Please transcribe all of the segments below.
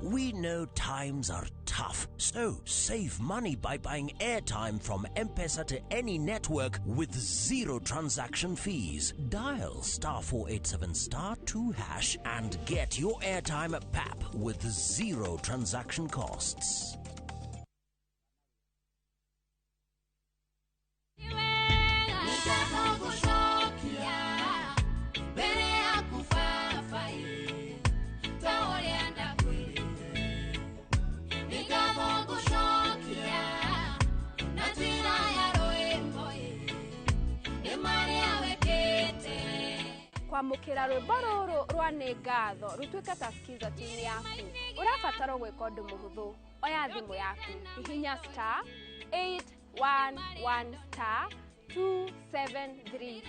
We know times are tough, so save money by buying airtime from M-Pesa to any network with zero transaction fees. Dial *487*2# and get your airtime PAP with zero transaction costs. Kwamukira rwimbo ruru rwa nĩ ngatho rũtuĩke ta skiza timu yaku ũrabatara gwĩka ũndũ mũhũthũ oya thimũ yaku hihinya *811*273#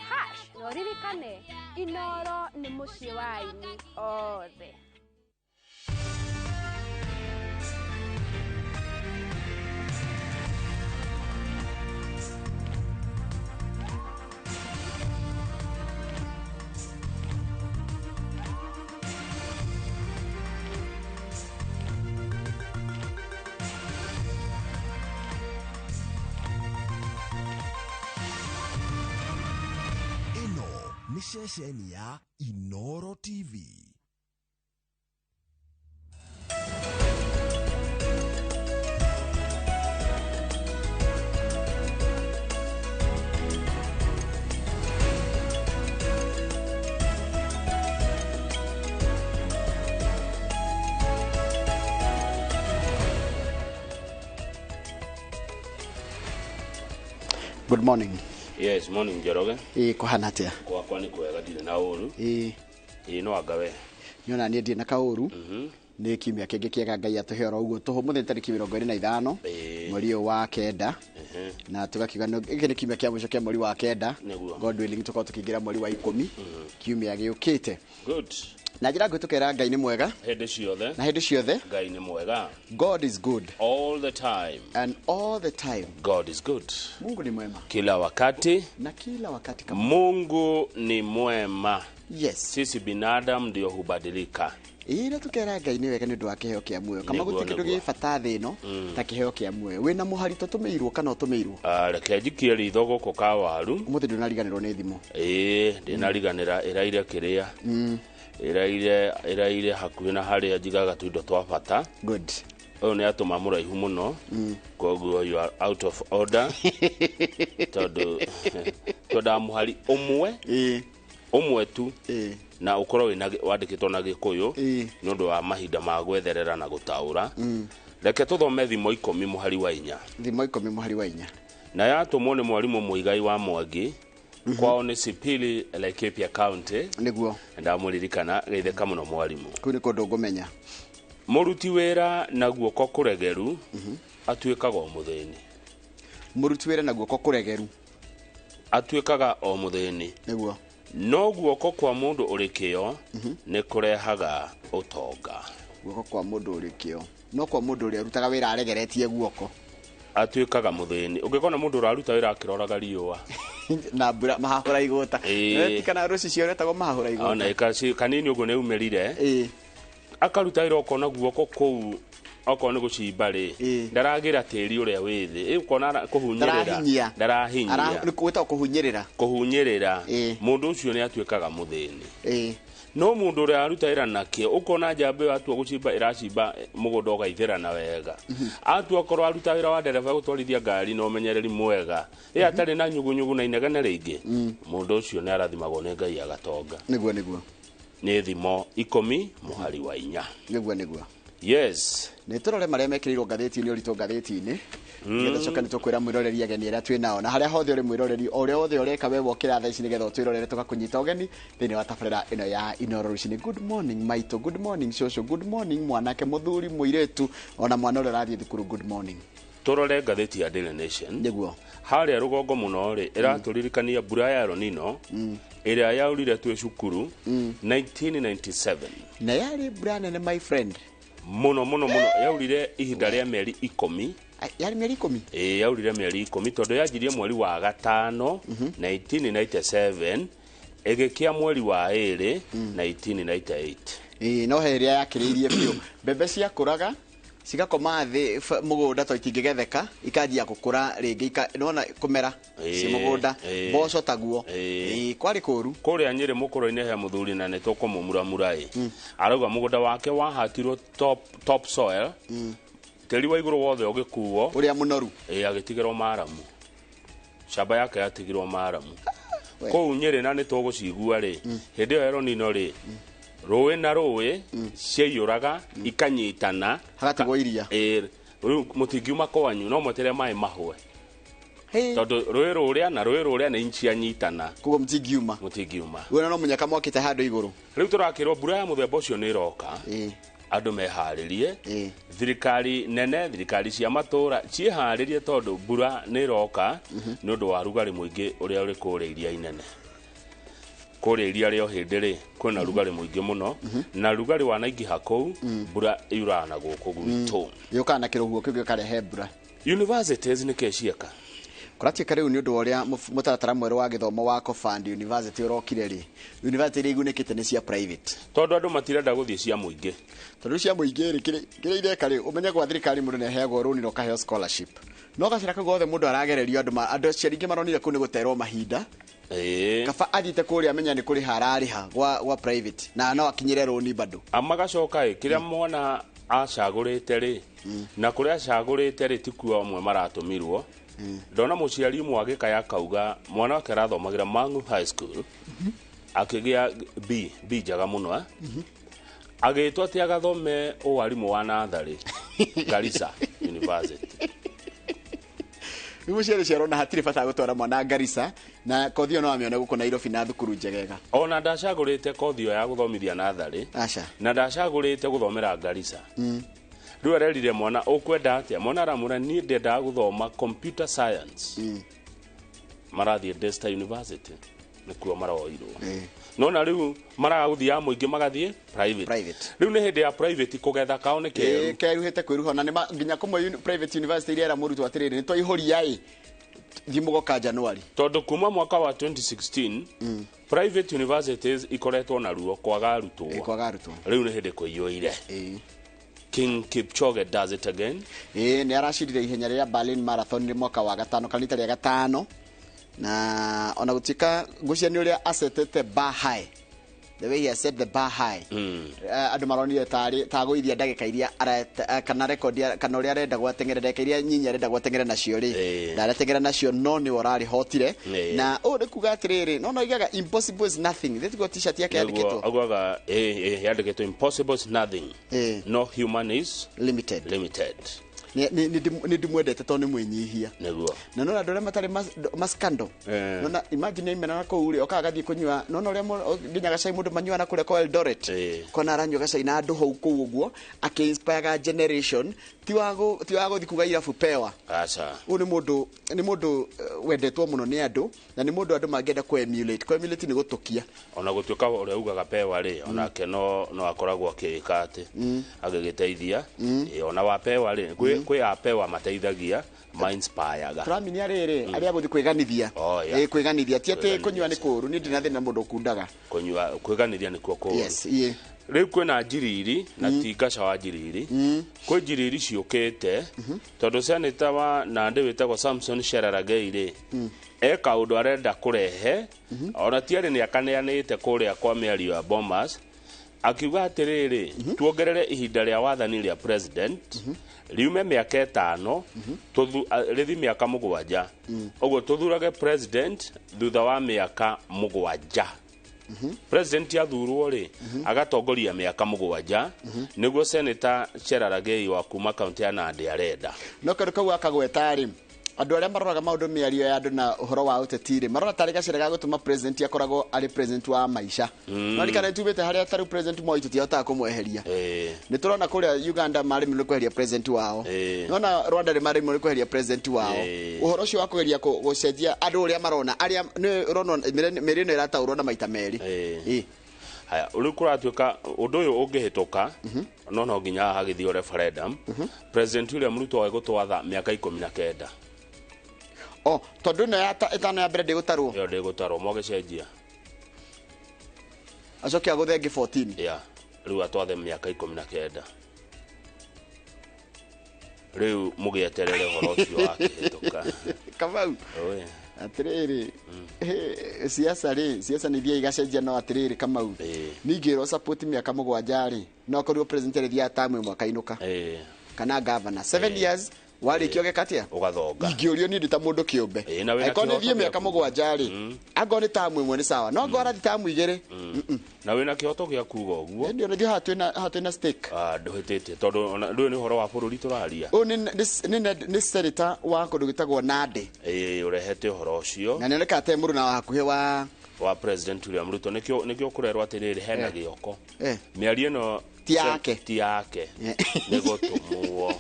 na ũririkane Inooro nĩ mũciĩ wa aini othe. Nishesheni ya Inooro TV. Good morning. Yes, morning Njoroge. Kuhana atia? Kwa ni kwega ndire na uru. No agawe. Nyona ni ndire na kauru. Ni kimya kingi kiega Ngai atuhera uguo tuhu muthi tariki 25 mweri wa kenda. Na tugakiuga iki ni kimya kia mwisho kia mweri wa kenda. God willing tukao tukigira mweri wa 10. Kimya giukite. Good. Na njira gwitukera Ngai ni mwega. Hende ciothe. Na hende ciothe. Ngai ni mwega. God is good. All the time. And all the time. God is good. Mungu ni mwema. Kila wakati. Na kila wakati kama. Mungu ni mwema. Yes. Sisi binadamu ndio hubadilika. Ira tukera Ngai ni wega ni ndu wa kiheo kia muoyo kama gutikindu gi bata thi no ta kiheo kia muoyo wina muharito tumeirwo kana utumeirwo reke njikie ritho guku ka waru umuthi ndunariganirwo ni thimu ndinariganira iraire kiria iraire hakuhi na haria njigaga tuindo twa bata. Good. Oyo ni atuma muraihu muno koguo you are out of order todo muhari umwe tu na ukoro wina wandikitwo na Gikuyu ni undu wa mahinda ma gwetherera na gutaura reke tuthome thimo 10 muhari wa 4 thimo 10 muhari wa 4 na yatumwo ni mwarimu Muigai wa Mwangi kwao ni Sipili Laikipia County niguo ndamuririkana geitheka muno mwarimu kuni kundu ngumenya muruti wera na guoko kuregeru atuikaga o muthini muruti wera na guoko kuregeru atuikaga o muthini niguo no guoko kwa mundu urikio ni kurehaga utonga guoko kwa mundu urikio no kwa mundu uri arutaga wira aregeretie guoko atuikaga muthini ungikona mundu uraruta wira akiroraga riua na mbura mahahura igota tikana ruci cio retagwo mahahura igota ona ikaci kanini ugo ne umerire akaruta wira ukona guoko kou oko ni gucimba ri ndaragira tiri uria withi ukona kuhunyirira ndarahinyia ni kwita kuhunyirira mundu ucio ni atuikaga muthini no mundu uria aruta wira nakio ukona njambe watua gucimba iracimba mugundo gaithira na wega atua korwo aruta wira wa ndereba gutwarithia ngari no menyereri mwega atari na nyugunyugu na inegene ringi mundu ucio ni arathimagwo ni Ngai agatonga niguo ni thimo 10 muhari wa 4 niguo yes ni turore maria mekirirwo ngatheti-ini urito ngatheti-ini ngetha coka nitukwira mwiroreri ageni aria twi nao na haria hothe uri mwiroreri oria othe ureka we wokira thaa ici nigetha twirorere tugakunyita ugeni thini wa tabarira ino ya Inooro Rucini. Good morning maito, good morning shosho, good morning mwanake muthuri muiretu ona mwana uria rathie thukuru. Good morning. Turore ngatheti ya Daily Nation niguo haria rugongo muno ri iraturirikania mbura ya Ronino iria yaurire twi cukuru 1997 na yari mbura nene my friend muno yaurire ihinda ria mieri 10 yari mieri 10 yaurire mieri 10 tondu yajirie mweri wa gatano 1997 egekia mweri wa 2 1998 no heria yakiriirie biũ mbembe ciakũraga cigakoma thĩ mũgũnda to itingĩgetheka ikanjia gũkũra rĩngĩ nona kũmera ci mũgũnda mboco taguo kwarĩ kũru kũrĩa Nyĩrĩ mũkũrũ-inĩ he mũthuri na nĩtũkũmũmuramura arauga mũgũnda wake wahatirwo top soil tĩri wa igũrũ wothe ũgĩkuo ũrĩa mũnoru agĩtigĩrwo maramu shamba yake yatigirwo maramu kũu Nyĩrĩ na nĩtũgũcigua rĩ hĩndĩ ĩyo Eronino rĩ rũĩ na rũĩ ciaiyũraga ikanyitana hagatigwo iria rĩu mũtingiuma kwanyu no mwetere maĩ mahwe tondũ rũĩ rũrĩa nĩ incianyitana koguo mũtingiuma wena no mũnyaka mwakĩte handũ igũrũ rĩu tũrakĩrwo mbura ya mũthemba ũcio nĩ ĩroka andũ meharĩrie thirikari nene thirikari cia matũra ciĩharĩrie tondũ mbura nĩ ĩroka nĩ ũndũ wa rugarĩ mũingĩ ũrĩa ũrĩ kũrĩa iria inene kũrĩa iria rĩo hĩndĩ rĩ kwĩna rugarĩ mũingĩ mũno na rugarĩ wanaingĩha kũu mbura yuraga na gũkũ gwitũ yũkaga na kĩrũhuo kĩu gĩkarehe mbura universities nĩkĩ cieka kũratuĩka rĩu nĩ ũndũ wa ũrĩa mũtaratara mwerũ wa gĩthomo wa Kũband University ũrokire rĩ university iria igunĩkĩte nĩ cia private tondũ andũ matirenda gũthiĩ cia mũingĩ tondũ cia mũingĩ rĩ kĩrĩa ireka rĩ ũmenye kwa thirikari mũndũ nĩaheagwo rũni na ũkaheo scholarship no gacĩra kau gothe mũndũ aragererio andũ aciari aingĩ maronire kũu nĩ gũterwo mahinda kaba athite kũrĩa amenya nĩ kũrĩ hararĩha gwa private na no akinyire rũni bado amagacoka kĩrĩa mwana acagũrĩte rĩ na kũrĩa acagũrĩte rĩ tikuo amwe maratũmirwo ndona mũciari ũmwe agĩkaya akauga mwana wake arathomagĩra Mang'u High School akĩgĩa B njaga mũno agĩtwo atĩ agathome ũwarimũ wa natharĩ Garissa University mũciari ciarona hatirĩ bata gũtwara mwana Garissa na kothi ĩyo no amĩone gũkũ Nairobi na thukuru njegega ona ndacagũrĩte kothi ĩyo ya gũthomithia natharĩ na ndacagũrĩte gũthomera Garissa rĩu arerire mwana ũkwenda atĩa mwana aramwĩra niĩ ndendaga gũthoma computer science marathiĩ Desta University nĩkuo maroirwo nona rĩu maraga gũthiĩ ya mũingĩ magathiĩ private rĩu nĩ hĩndĩ ya private kũgetha kao nĩ keruhĩte kwĩruha na nginya kũmwe private university iria era mũrutwo atĩrĩrĩ nĩ twaihũria thiĩ mũgoka January tondũ kuma mwaka wa 2016 private universities ikoretwo na ruo kwaga arutwo rĩu nĩ hĩndĩ kũiyũire King Kipchoge does it again nĩ aracindire ihenya rĩa Berlin Marathon nĩ mwaka wa gatano kanita rĩa gatano na ona gũtuĩka ngucanio ũrĩa asetete bar high the way he has set the bar high andũ maronire tagũithia ndagĩka iria kana record kana ũrĩa arenda gwateng'era ndagĩka iria nyinyi arenda gwateng'era nacio rĩ ndareteng'era nacio no nĩ orarĩ hotire na nĩ kuga atĩrĩrĩ no igaga impossible is nothing thĩtigwo t-shirt yake yandĩkĩtwo augaga yandĩkĩtwo impossible is nothing no human is limited nĩ ndimwendete tondũ nĩ mwĩnyihia na nona andũ arĩa matarĩ maskando nona imagine imena kũu rĩ okaga gathiĩ kũnyua nona ũrĩa nginya gacai mũndũ manyuana kũrĩa kwa Eldoret kona aranyua gacai na andũ hau kũu ũguo akĩ-inspire generation ti wa gũthiĩ kuga irabu pewa ũyũ nĩ mũndũ wendetwo mũno nĩ andũ na nĩ mũndũ andũ mangĩenda emulate nĩ gũtũkia ona gũtuĩka ũrĩa ugaga pewa rĩ onake no akoragwo akĩka atĩ agĩgĩteithia ona wa pewa rĩ kwĩ apewa mateithagia ma-inspire-ga tũramenya rĩrĩ arĩa gũthiĩ kwĩganithia kwĩganithia ti atĩ kũnyua nĩ kũũru nĩ ndinathĩ na mũndũ ũkundaga kwĩganithia nĩkuo kũũru rĩu kwĩna njiriri na ti Gaca wa njiriri kwĩ njiriri ciũkĩte tondũ seneta wa Nandĩ wĩtagwo Samson Cherargei rĩ eka ũndũ arenda kũrehe ona tiarĩ nĩ akaneanĩte kũrĩa kwa mĩario ya Bomas akiuga atĩrĩrĩ tuongerere ihinda rĩa wathani rĩa president riume mĩaka 5 rĩthi mĩaka 7 ũguo tũthurage president thutha wa mĩaka 7 president yathurwo rĩ agatongoria mĩaka 7 nĩguo senator Cherargei wa kuma kaunti ya Nandĩ arenda no kĩndũ kau akagweta rĩ andũ arĩa maroraga maũndũ mĩario ya andũ na ũhoro wa ũteti rĩ marona tarĩ gacĩra ga gũtũma president akoragwo arĩ president wa maica no rikana tumĩte harĩa tarĩ president Moi tũtihotaga kũmweheria nĩ tũrona kũrĩa Uganda marĩ mĩrĩ kweheria president wao nona Rwanda rĩ marĩ mĩrĩ kweheria president wao ũhoro ũcio wa kũgeria gũcenjia andũ ũrĩa marona arĩa nĩ ũrona mĩrĩ ĩno ĩrataũrwo na maita merĩ haya ũrĩ kũratuĩka ũndũ ũyũ ũngĩhĩtũka no nginya hagĩthio referendum president William Ruto egũtwatha mĩaka 19 tondũ ĩno ĩtano ya mbere ndĩgũtarwo ndĩgũtarwo mũgĩcenjia acokia gũthe 14 riu atwathe miaka 19 riu mugieterere horo ucio wakihituka Kamau atiriri siasa ni thia igacenjia no atiriri Kamau ningiro support miaka 7 no korwo president rithia tamu mwaka inuka kana governor 7 years wari kioge katia ugathonga ingiorio ni ndita mundu kiumbe ekone thie miaka 7 agone tamu imwe ni sawa no ngora thi tamu igere na wina kioto gia kuga uguo ndio ndio hatu na stake nduhitite tondu ndu ni horo wa bururi turaria ni senator wa kundu gitagwo Nandi urehete horo ucio na nioneka ate muru na hakuhe wa president William Ruto nikio kurerwa atiriri hena gioko miari ino ti yake nigotumwo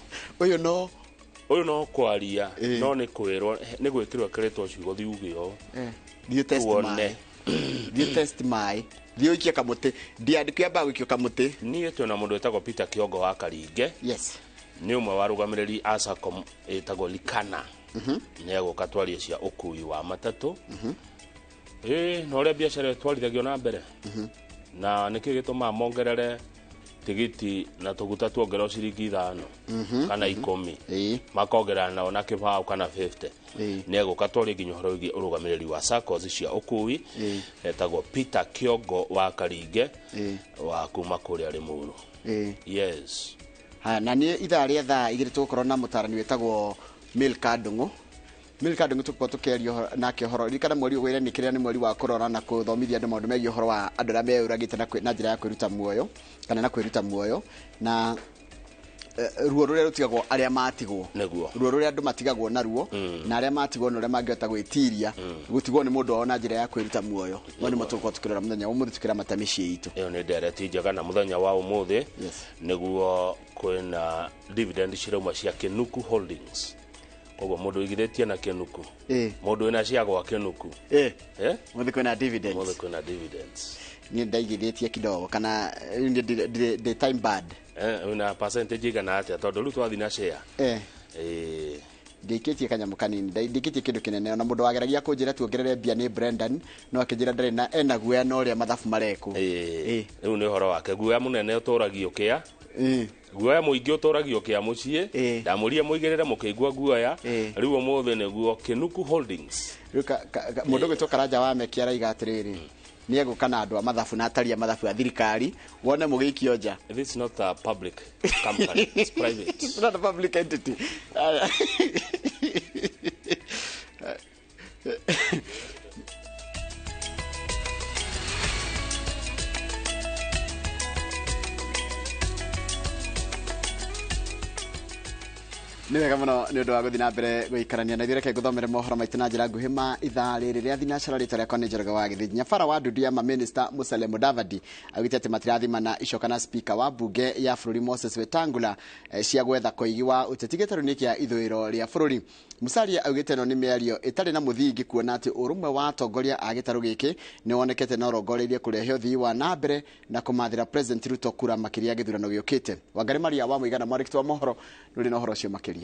uyu no kwaria no ni kwirwo ni gwikirwa kiritwo ciugo thiugio dio test my dio ikia kamuti ndiandike aba gwikio kamuti ni na mundu etagwo Peter Kiongo wa Karinge ni umwe wa rugamiriri Asacom etagwo Likana ni agoka twarie cia ukui wa matatu no ria biacara twarithagio na mbere na niki gituma mongerere tigiti na tuguta tuongera ciringi 5 kana 10 makongera nao na kibao kana 50 ni agoka twarie nginyo horo igi urugamiriri wa SACCOs cia ukui etagwo Peter Kiongo wa Karinge wa kuma kuria Limuru yes na ni ithaa ria thaa igiri tukorwo na mutarani wetagwo Milka Ndungu tukwa tukerio na kihoro rikana mweri ugwire ni kiria ni mweri wa kurora na kuthomithia andu maundu megie horo wa andu ra meuragite na njira ya kwiruta muoyo kana na kwiruta muoyo na ruo ruria rutigagwo aria matigwo ruo ruria andu matigagwo na ruo na aria matigwo no aria mangihota gwitiria gutigwo ni mundu ona njira ya kwiruta muoyo no ni mutukwo tukirora muthenya umuthi tukira matamici itu iyo ni ndereti njega na muthenya wa umuthi niguo kwina dividend ciroma cia Kinuku Holdings koguo mundu igiretie na Kinuku mundu ina cia gwa Kinuku mundu kwina dividends ni ndaigiretie kidogo kana the time bad una percentage igana atia tondu ru twathi na share ndikitie kanyamu kanini ndikitie kindu kinene na mundu wageragia kunjira tuongerere bia ni Brendan no akijira ndari na ena guya no ria mathafu mareko riu ni horo wake guya munene uturagio kia guoya muingi uturagio kia mucii ndamuria muigirire mukiigua guoya riu umuthi niguo Kinuku Holdings mundu gwitoka raja wa mekiara igatiriri ni eguka na andu a mathafu na ataria mathafu a thirikari wone mugikio nja. This is not a public company, it's private. It's not a public entity. Ni wega muno ni undu wa guthi na mbere guikarania na thireke guthomere mohoro maitu na njira nguhi ma ithaa riri ria thinacara rita ria kone Njoroge wa Githi nyabara wa ndudu ya minister Musalia Mudavadi agite ati matirathimana icoka na speaker wa bunge ya bururi Moses Wetangula cia gwetha koigi wa uteti gitaru-ini kia ithwiro ria bururi. Musalia augite no ni miario itari na muthingi kuona ati urumwe wa atongoria a gitaru giki ni wonekete na urongoreirie kurehe uthii wa na mbere na kumathira President Ruto kura makiria githurano giukite. Wangari Maria wa muigana mwarikiti wa mohoro nuri na uhoro ucio makiria.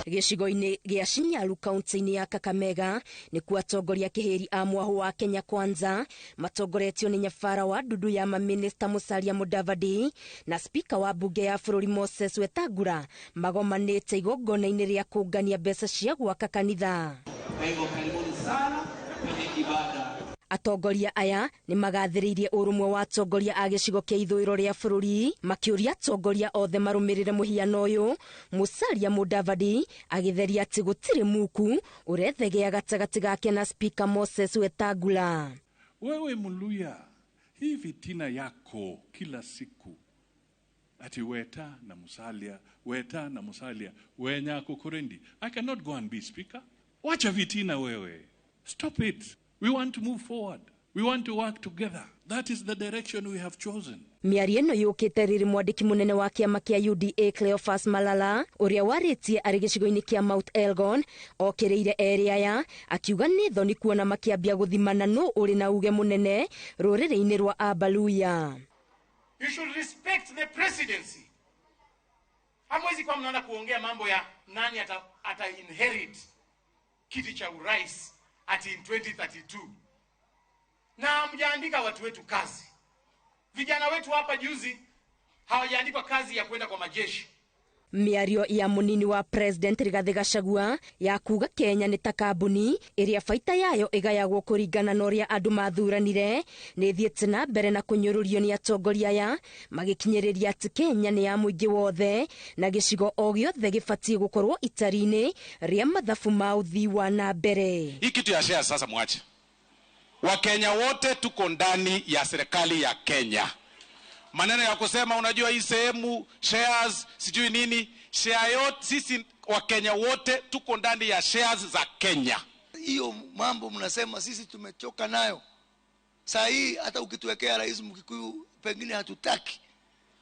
Gicigo-ini gia Shinyalu kaunti-ini ya Kakamega ni kuo atongoria kihiri a mwahu wa Kenya Kwanza matongoretio ni nyabara wa ndudu ya maminista Musalia Mudavadi na spika wa bunge ya bururi Moses Wetangula magomanite igongona-ini ria kungania mbeca cia gwaka kanitha. Karibuni sana kwenye ibada. Atongoria aya ni magathiriirie urumwe wa atongoria a gicigo kia ithwiro ria bururi makiuria atongoria othe marumirire muhiano uyu. Musalia Mudavadi agitheria ati gutiri muku urethegea gatagati gake na spika Moses Wetangula. Wewe Muluya, hii fitina yako kila siku ati Weta na Musalia wenyako kurendi. I cannot go and be speaker. Wacha fitina wewe. Stop it. We want to move forward. We want to work together. That is the direction we have chosen. Miario no yukite riri mwandiki munene wa kiama kia UDA Cleophas Malala uria waritie ari gicigo-ini kia Mount Elgon okireire area ya akiuga ni thoni kuona makiambia guthimana no uri na uge munene ruriri-ini rwa Abaluya. You should respect the presidency. Hamwezi kwa mnaanza kuongea mambo ya nani ata inherit kiti cha urais ati in 2032. na hamjaandika watu wetu kazi. Vijana wetu hapa juzi hawajaandikwa kazi ya kwenda kwa majeshi. Miario ya munini wa President Rigathi Gachagua ya kuga Kenya ni ta kambuni iria baita yayo igayagwo kuringana na uria andu mathuranire ni thiete na mbere na kunyururio ni atongoria aya magikinyiriria ati Kenya ni ya muingi wothe na gicigo o giothe gibatie gukorwo itari-ini ria mathabu ma uthii wa na mbere. Hii kitu ya share sasa mwache. Wakenya wote tuko ndani ya serikali ya Kenya. Maneno ya kusema unajua hii sehemu shares sijui nini, share yote sisi Wakenya wote tuko ndani ya shares za Kenya. Hiyo mambo mnasema sisi tumechoka nayo. Saa hii hata ukituwekea rais Mkikuyu pengine hatutaki.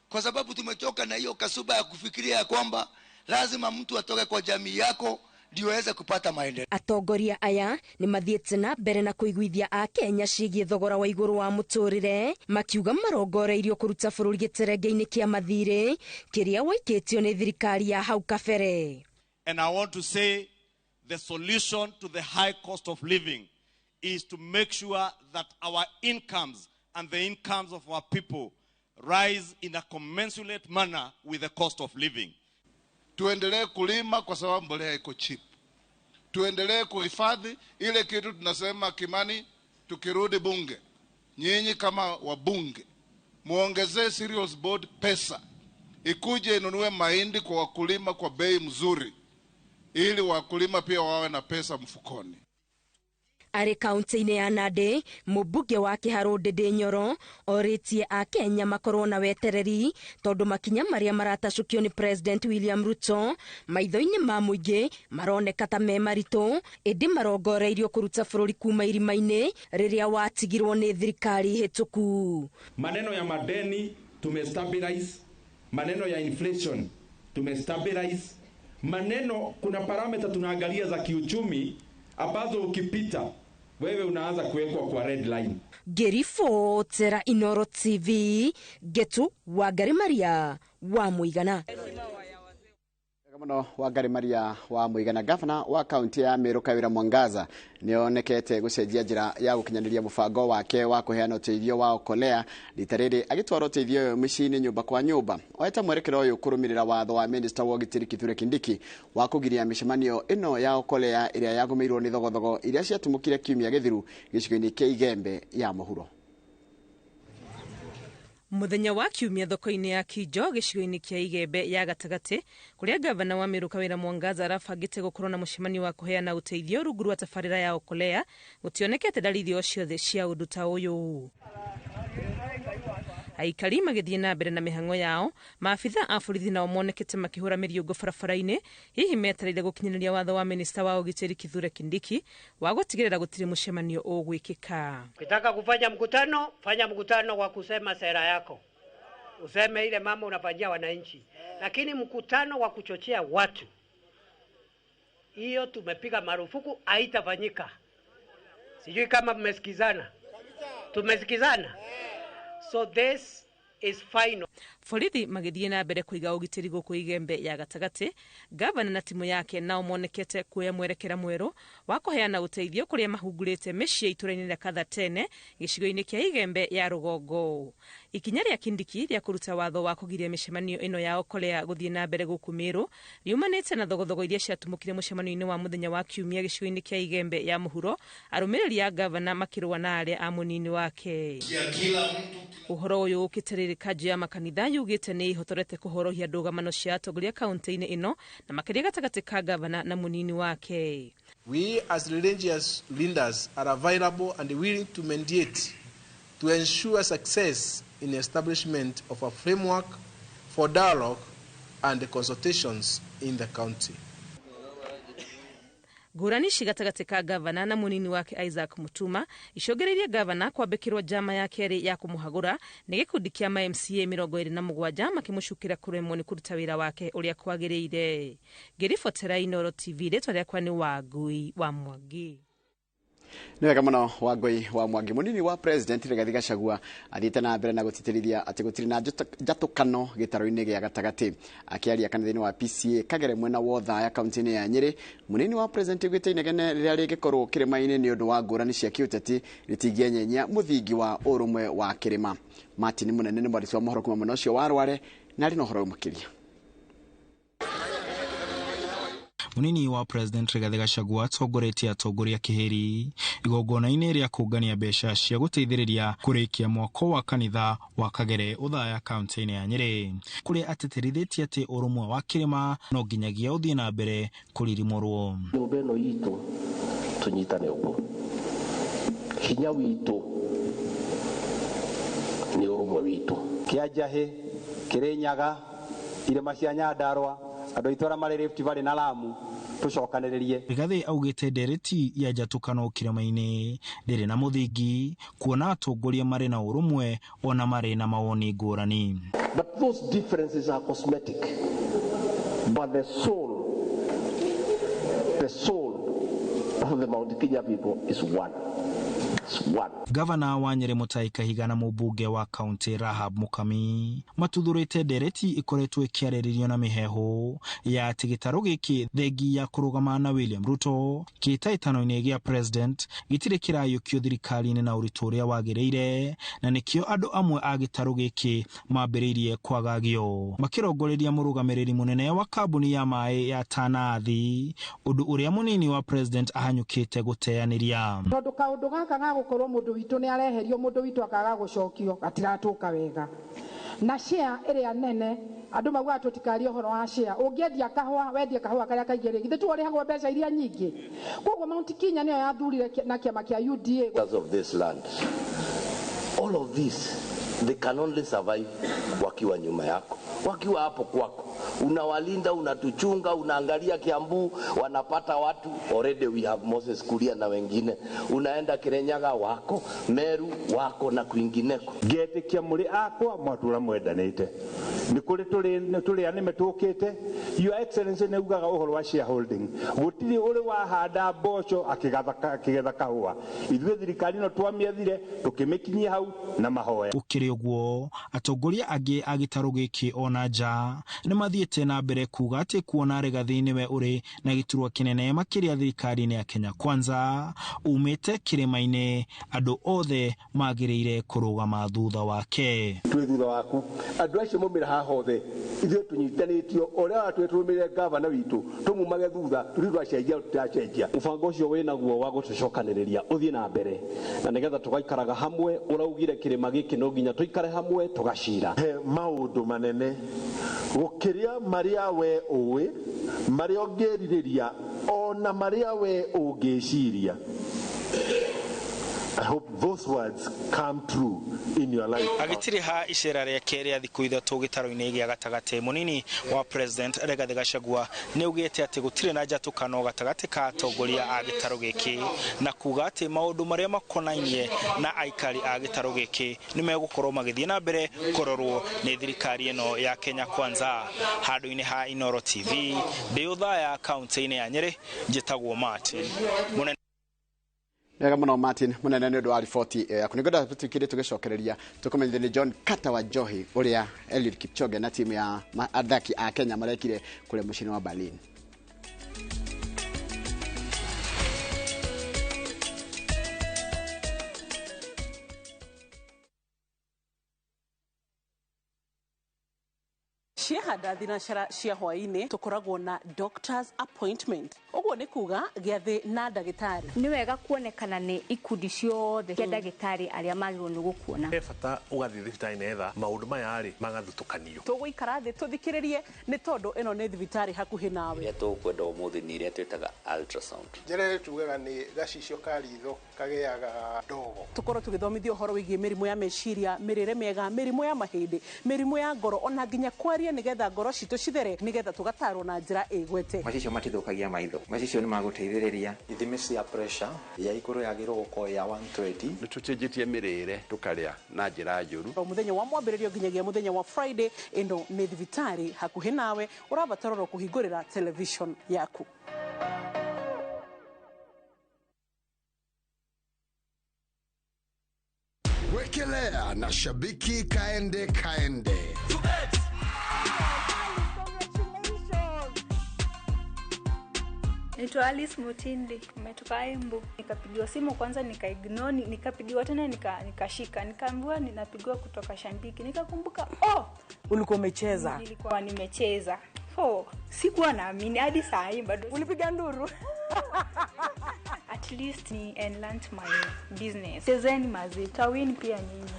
Kwa sababu tumechoka na hiyo kasuba ya kufikiria ya kwamba lazima mtu atoke kwa jamii yako ndio aweze kupata maendeleo. Atongoria aya ni mathiete na mbere na kuiguithia a Kenya cigie thogora wa iguru wa muturire makiuga marongoreirio kuruta bururi giterenge-ini kia mathire kiria waikitio ni thirikari ya hau kabere. And I want to say the solution to the high cost of living is to make sure that our incomes and the incomes of our people rise in a commensurate manner with the cost of living. Tuendelee kulima kwa sababu mbolea iko cheap. Tuendelee kuhifadhi ile kitu tunasema Kimani, tukirudi bunge. Nyinyi kama wabunge, muongezee cereals board pesa. Ikuje inunue mahindi kwa wakulima kwa bei mzuri. Ili wakulima pia wawe na pesa mfukoni. Ari kaunti-ini ya Nandi, mubunge wa Kiharo Ndindi Nyoro oritie a Kenya makorwo na wetereri tondu makinya maria maratacukio ni President William Ruto maitho-ini ma muingi maroneka ta me maritu indi marongoreirio kuruta bururi kuma irima-ini riria watigirwo ni thirikari hituku. Maneno ya madeni tumestabilize, maneno ya inflation tumestabilize, maneno kuna parameter tunaangalia za kiuchumi ambazo ukipita wewe unaanza kuwekwa kwa red line. Gerifo Tera Inoro TV Getu Wangari Maria wa Muigana. Kamano Wangari Maria wa Muigana, gavana wa kaunti ya Meru Kawira Mwangaza nionekete gucenjia njira ya gukinyaniria mubango wake wa kuheana uteithio wa okolea ritariri agitwara uteithio micini nyumba kwa nyumba. Oeta mwerekero uyu kurumirira watho wa Minister wa Gitiri Kithure Kindiki wa kugiria micemanio ino ya okolea iria yagumirwo ni thogothogo iria ciatumukire kiumia githiru gicigo-ini kia Igembe ya muhuro. Muthenya wa kiumia thoko-ini ya Kijo gicigo-ini kia Igembe ya gatagati kuria gavana wa Meru Kawira Mwangaza arabangite gukorwo na mucemanio wa kuheana uteithio rungu rwa tabarira ya okolea gutionekete dalili o ciothe cia undu ta uyu. Aikari magithie na mbere na mihango yao, maafitha a borithi nao monekete makihura miriungo barabara-ini hihi metereire gukinyaniria watho wa Minister wa Gitiri Kithure Kindiki wa gutigirira gutiri mucemanio ugwikika. Ukitaka kufanya mkutano, fanya mkutano wa kusema sera yako. Useme ile mambo unafanyia wananchi. Lakini mkutano wa kuchochea watu, hiyo tumepiga marufuku, haitafanyika. Sijui kama mmesikizana. Tumesikizana. So this is final. Borithi magithie na mbere kuiga ugitiri guku Igembe ya gatagati, gavana na timu yake nao monekete kuya mwerekera mweru wa kuheana uteithio kuria mahungurite micii ituraini ria Kathatene gicigo-ini kia Igembe ya rugongo. Ikinya ria Kindiki ria kuruta watho wa kugiria micemanio ino ya okolea guthie na mbere guku Meru riumanite na thogothogo iria ciatumukire mucemanio-ini wa muthenya wa kiumia gicigo-ini kia Igembe ya muhuro, arumiriri ya gavana makirwa na aria a munini wake. Uhoro uyu ukitiririka jia makanitha yugite ni ihotorete kuhorohia ndũgamano cia atongoria kaunti-ini ino na makiria gatagati ka gavana na munini wake. We as religious leaders are available and willing to mediate to ensure success in the establishment of a framework for dialogue and consultations in the county. Ngurani gatagati ka gavana na munini wake Isaac Mutuma icogereirie gavana kwambikirwa jama ya keri ya kumuhagura ni gikundi kia MCA 27 makimucukira kuremwo ni kuruta wira wake uria kwagiriire. Gerifo Tera Inoro TV ritwa riakwa ni Wangui wa Mwangi. Nĩ wega mũno Wangũi wa Mwangi munini wa president Rigathi Gachagua athiĩte na mbere na gũtĩtĩrithia atĩ gũtirĩ na njatũkano gĩtaro-inĩ gĩa gatagatĩ. Akĩaria kanitha-inĩ wa PCA Kagere mwena wa Othaya kaunti-inĩ ya Nyĩrĩ, munini wa president augĩte inegene rĩrĩa rĩngĩkorwo kĩrĩma-inĩ nĩ ũndũ wa ngũrani cia kĩũteti rĩtingĩenyenya mũthingi wa ũrũmwe wa kĩrĩma. Martin Munene nĩ mwandĩki wa mohoro kuma mwena ũcio wa Rware na arĩ na ũhoro makĩria. Munini wa president Rigathi Gachagua atongoretie atongoria kĩhĩri igongona-inĩ rĩa kũngania mbeca cia gũteithĩrĩria kũrĩkia mwako wa kanitha wa Kagere Othaya kaunti-inĩ ya Nyĩrĩ, kũrĩa atĩtĩrithĩtie atĩ ũrũmwe wa kĩrĩma no nginyagia ũthiĩ na mbere kũririmũrwo. Nyũmba ĩno itũ tũnyitane ũguo, hinya witũ nĩ ũrũmwe witũ. Kĩanjahĩ, Kĩrĩnyaga, irĩma cia Nyandarua, andũ aitũ arĩa marĩ Rift Valley na Lamu tucokanĩrĩrie. Rigathi augĩte ndereti ya njatũkano kĩrĩma-inĩ ndĩrĩ na mũthingi, kuona atongoria marĩ na ũrũmwe ona marĩ na mawoni ngũrani. But those differences are cosmetic. But the soul of the Mount Kenya people is one. Gavana wa Nyĩrĩ Mutahi Kahiga na mũmbunge wa kaunti Rahab Mukami matuthurĩte ndereti ikoretwo ĩkĩarĩrĩrio na mĩheho ya atĩ gĩtarũ gĩkĩ thengi ya kũrũgama na William Ruto kĩhĩtahĩtano-inĩ gĩa president gĩtirĩ kĩrayũkio thirikari-inĩ na ũritũ ũrĩa wagĩrĩire, na nĩkĩo andũ amwe a gĩtarũ gĩkĩ mambĩrĩirie kwagagio, makĩrongoreria mũrũgamĩrĩri mũnene wa kambuni ya maĩ ya Tana-Athi, ũndũ ũrĩa munini wa president ahanyũkĩte gũteanĩria. Tondũ kaũndũ gaka gũkorwo mũndũ witũ nĩ areherio, mũndũ witũ akaga gũcokio, atiratũka wega. Na share ĩrĩa nene andũ mauga tũtikarie ũhoro wa share. Ũngĩendia kahũa, wendie kahũa karĩa kaingĩ githĩ tu ũrĩhagwo mbeca iria nyingĩ. Koguo Mount Kenya nĩyo yathurire na kĩama kĩa UDA. Of this land, all of this they can only survive wakiwa nyuma yako, wakiwa hapo kwako, unawalinda, unatuchunga, unaangalia Kiambu wanapata watu. Already we have Moses Kuria na wengine, unaenda Kirinyaga wako, Meru wako na kwingineko. Getekia muri akwa mwatura mwendanite ni kuri turi anime tukite. Your Excellency neugaga uhoro wa shareholding, gutiri uri wahanda mboco akigetha kahua, ithuĩ thirikari no twamiethire tukimikinyia hau na mahoya. Ukiri ũguo atongoria angĩ a gĩtarũ gĩkĩ ona nja nĩ mathiĩte na mbere kuga atĩ kuona Rigathi nĩwe ũrĩ na gĩturwa kĩnene makĩria thirikari-inĩ ya Kenya Kwanza umĩte kĩrĩma-inĩ, andũ othe magĩrĩire kũrũgama thutha wake. Twĩ thutha waku, andũ acio maumĩra haha othe, ithuĩ tũnyitanĩtio, ũrĩa watwĩtũrũmĩrĩre gavana witũ tũmumage thutha, tũrĩ twacenjia tũtacenjia. Mũbango ũcio wĩnaguo wa gũtũcokanĩrĩria ũthiĩ na mbere, na nĩgetha tũgaikaraga hamwe. Ũraugire kĩrĩma gĩkĩ no nginya tũikare hamwe tũgacira maũndũ manene gũkĩria marĩa we ũĩ, marĩa ũngĩrirĩria ona marĩa we ũngĩciria. I hope those words come true in your life. Agitiri ha icera rĩa kerĩ a thikũ ithatũ gĩtaro-inĩ gĩa gatagatĩ, munini wa president Rigathi Gachagua nĩaugĩte atĩ gũtirĩ na njatũkano gatagatĩ ka atongoria a gĩtaro gĩkĩ, na kuga atĩ maũndũ marĩa makonainie na aikari a gĩtaro gĩkĩ nĩ megũkorwo magĩthiĩ na mbere kũrorwo nĩ thirikari ĩno ya Kenya Kwanza. Handũ-inĩ ha Inoro TV, ndĩ Othaya kaunti-inĩ ya Nyĩrĩ, njĩtagwo Martin Munene. Nega mũno Martin Munene nĩ ũndũ wa riboti yaku. Nĩngwenda tũtukire tũgĩcokereria tũkomenyithie nĩ John Carter wa Njohi ũrĩa Eliud Kipchoge na timu ya athaki a Kenya marekire kũrĩa mũciĩ wa Berlin. Ciahanda thinacara cia hwaĩ-inĩ tũkoragwo na doctor's appointment. Ũguo nĩ kuga gĩathĩ na ndagĩtarĩ. Nĩ wega kuonekana nĩ ikundi ciothe cia ndagĩtarĩ arĩa magĩrĩirwo nĩ gũkuona. He bata ũgathiĩ thibitarĩ nĩgetha maũndũ maya rĩ magathutũkanio. Tũgũikara thĩ tũthikĩrĩrie nĩ tondũ ĩno nĩ thibitarĩ hakuhĩ nawe. Rĩrĩa tũkwenda ũmũthĩ nĩ ĩrĩa twĩtaga ultrasound. Njĩra tugaga nĩ gacicio ka ritho kagĩaga ndogo. Tũkorwo tũgĩthomithio ũhoro wĩgiĩ mĩrimũ ya meciria, mĩrĩre mĩega, mĩrimũ ya mahĩndĩ, mĩrimũ ya ngoro, ona nginya kwaria nĩgetha ngoro citũ cithere, nĩgetha tũgatarwo na njĩra ĩgwete. Macicio matithũkagia maitho. Macicio nĩ magũteithĩrĩria. Ithimi cia pressure ya igũrũ yagĩrĩirwo gũkorwo ya 120. Nĩ tũcenjetie mĩrĩre tũkarĩa na njĩra njũru. Mũthenya wa mwambĩrĩrio nginyagia mũthenya wa Friday, ĩno nĩ thibitarĩ hakuhĩ nawe, ũrabatara kũhingũrĩra television yaku. Wekelea na shabiki kaende. Naitwa Alice Mutindi, nimetoka Embu. Nikapigiwa simu kwanza nikaignore, nikapigiwa tena nikashika. Nikaambiwa ninapigiwa kutoka Shambiki. Nikakumbuka, ulikuwa umecheza. Nilikuwa nimecheza. Sikuwa naamini hadi saa hii bado. Ulipiga nduru. At least ni enlarge my business. Chezeni mazita win pia nyinyi.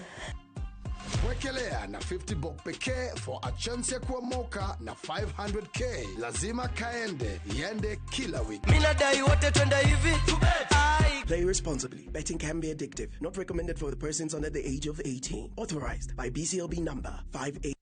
Wekelea na 50 bob pekee for a chance ya kuomoka na 500k. Lazima kaende, iende kila wiki. Minadai wote twende hivi. Play responsibly. Betting can be addictive. Not recommended for the persons under the age of 18. Authorized by BCLB number 58.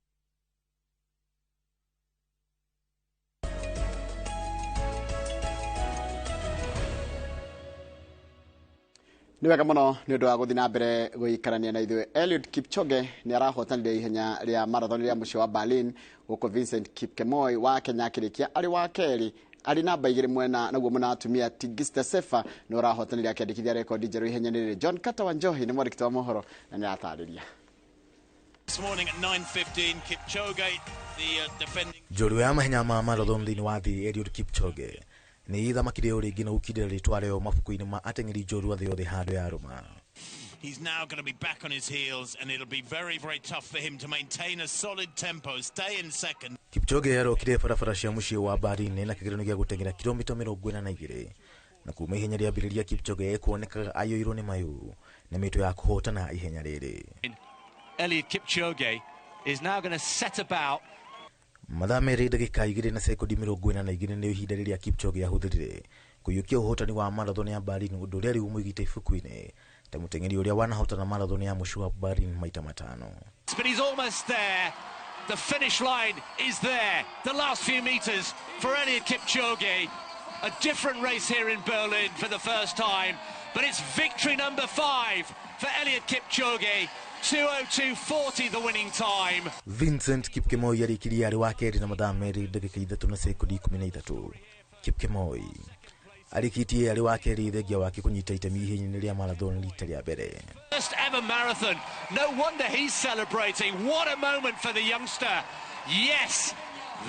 Ni wega muno ni undu wa guthi na mbere guikarania na ithuĩ. Eliud Kipchoge ni arahotanire ihenya ria marathon ria mucio wa Berlin, guko Vincent Kipkemoi wa Kenya akirikia ari wa keri ari namba 2 mwena naguo muna atumia Tigista Sefa no arahotanire akiandikithia rekodi njeru ihenya riri. John Katawanjohi ni mwandĩki wa mohoro na ni atarĩria. This morning at 9:15 Kipchoge the defending Njorua ya mahenya ma marathon thĩinĩ wa thĩ Eliud Kipchoge ni ithamakire ũrĩngĩ na ukindĩra rĩtwa rĩo mabuku-inĩ ma ateng'eri njorua thĩ yothe handũ ya Roma. He's now going to be back on his heels and it'll be very, very tough for him to maintain a solid tempo, stay in second. Kipchoge arokire barabara cia mũciĩ wa Berlin na kĩgeranio gĩa gũteng'era kilomita 42 na kuma ihenya rĩambĩrĩria Kipchoge kuonekaga ayoirwo nĩ mayũ na mĩtũ ya kũhotana ihenya rĩrĩ. Eliud Kipchoge is now going to set about mathaa merĩ ndagĩka 2 na sekondi 42 nĩ ihinda rĩrĩa Kipchoge ahũthĩrire kũiyũkia ũhotani wa marathon ya Berlin, ũndũ ũrĩa rĩu mũigĩte ibuku-inĩ ta mũteng'eri ũrĩa wanahotana marathon ya mũciĩ wa Berlin maita 5. But he's almost there. The finish line is there. The last few meters for Eliud Kipchoge. A different race here in Berlin for the first time, but it's victory number 5 for Eliud Kipchoge. 2:02.40 the winning time. Vincent Kipkemoi arikiria ari wa keri na mathaa merĩ ndagĩka 3 na sekondi 13. Kipkemoi arikitie ari wa keri thengia wake kunyita itemi ihenya rĩa marathon rita rĩa mbere. First ever marathon. No wonder he's celebrating. What a moment for the youngster. Yes,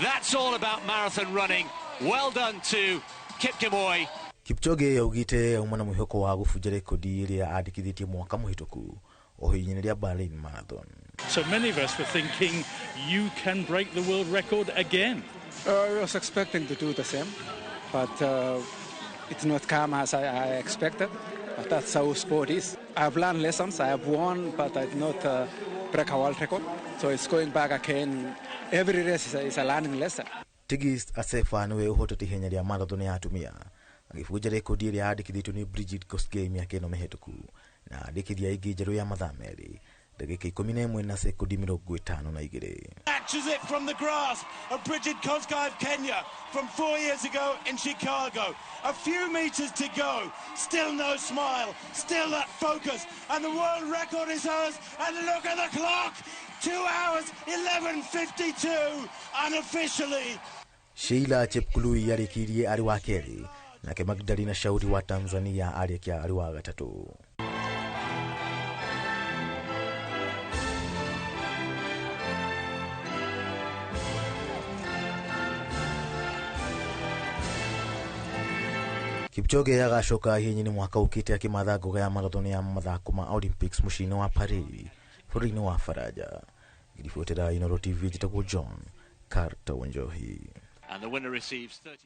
that's all about marathon running. Well done to Kipkemoi. Kipchoge yaugite auma na mwĩhoko wa gũbunja rekodi ĩrĩa andĩkithĩtie mwaka mũhĩtũku o ihenya rĩa Berlin Marathon. So many of us were thinking you can break the world record again. I was expecting to do the same, but it's not come as I expected. But that's how sport is. I have learned lessons. I have won, but I did not break a world record. So it's going back again. Every race is a learning lesson. Tigist Asefa niwe ũhotete ihenya rĩa marathon ya atumia agĩbunja rekodi ĩrĩa yandĩkithĩtio nĩ Bridget Kosgei mĩaka ĩno mĩhĩtũku na andĩkithia ingĩ njerũ ya mathaa merĩ ndagĩka 11 na sekondi 52. Catches it from the grasp of Bridget Kosgei of Kenya from 4 years ago in Chicago. A few meters to go. Still no smile. Still that focus. And the world record is hers. And look at the clock. 2 hours 11:52 unofficially. Sheila Chepkului arikirie ari wa keri nake Magdalena Shauri wa Tanzania arikia ari wa gatatu. Kipchoge agacoka ihenya-inĩ mwaka ũkĩte akimatha ngoga ya marathon ya mathako ma Olympics mũciĩ-inĩ wa Paris bũrũri-inĩ wa Faraja. Ngĩribotera Inooro TV njĩtagwo John Katawanjohi. And the winner receives 30,000.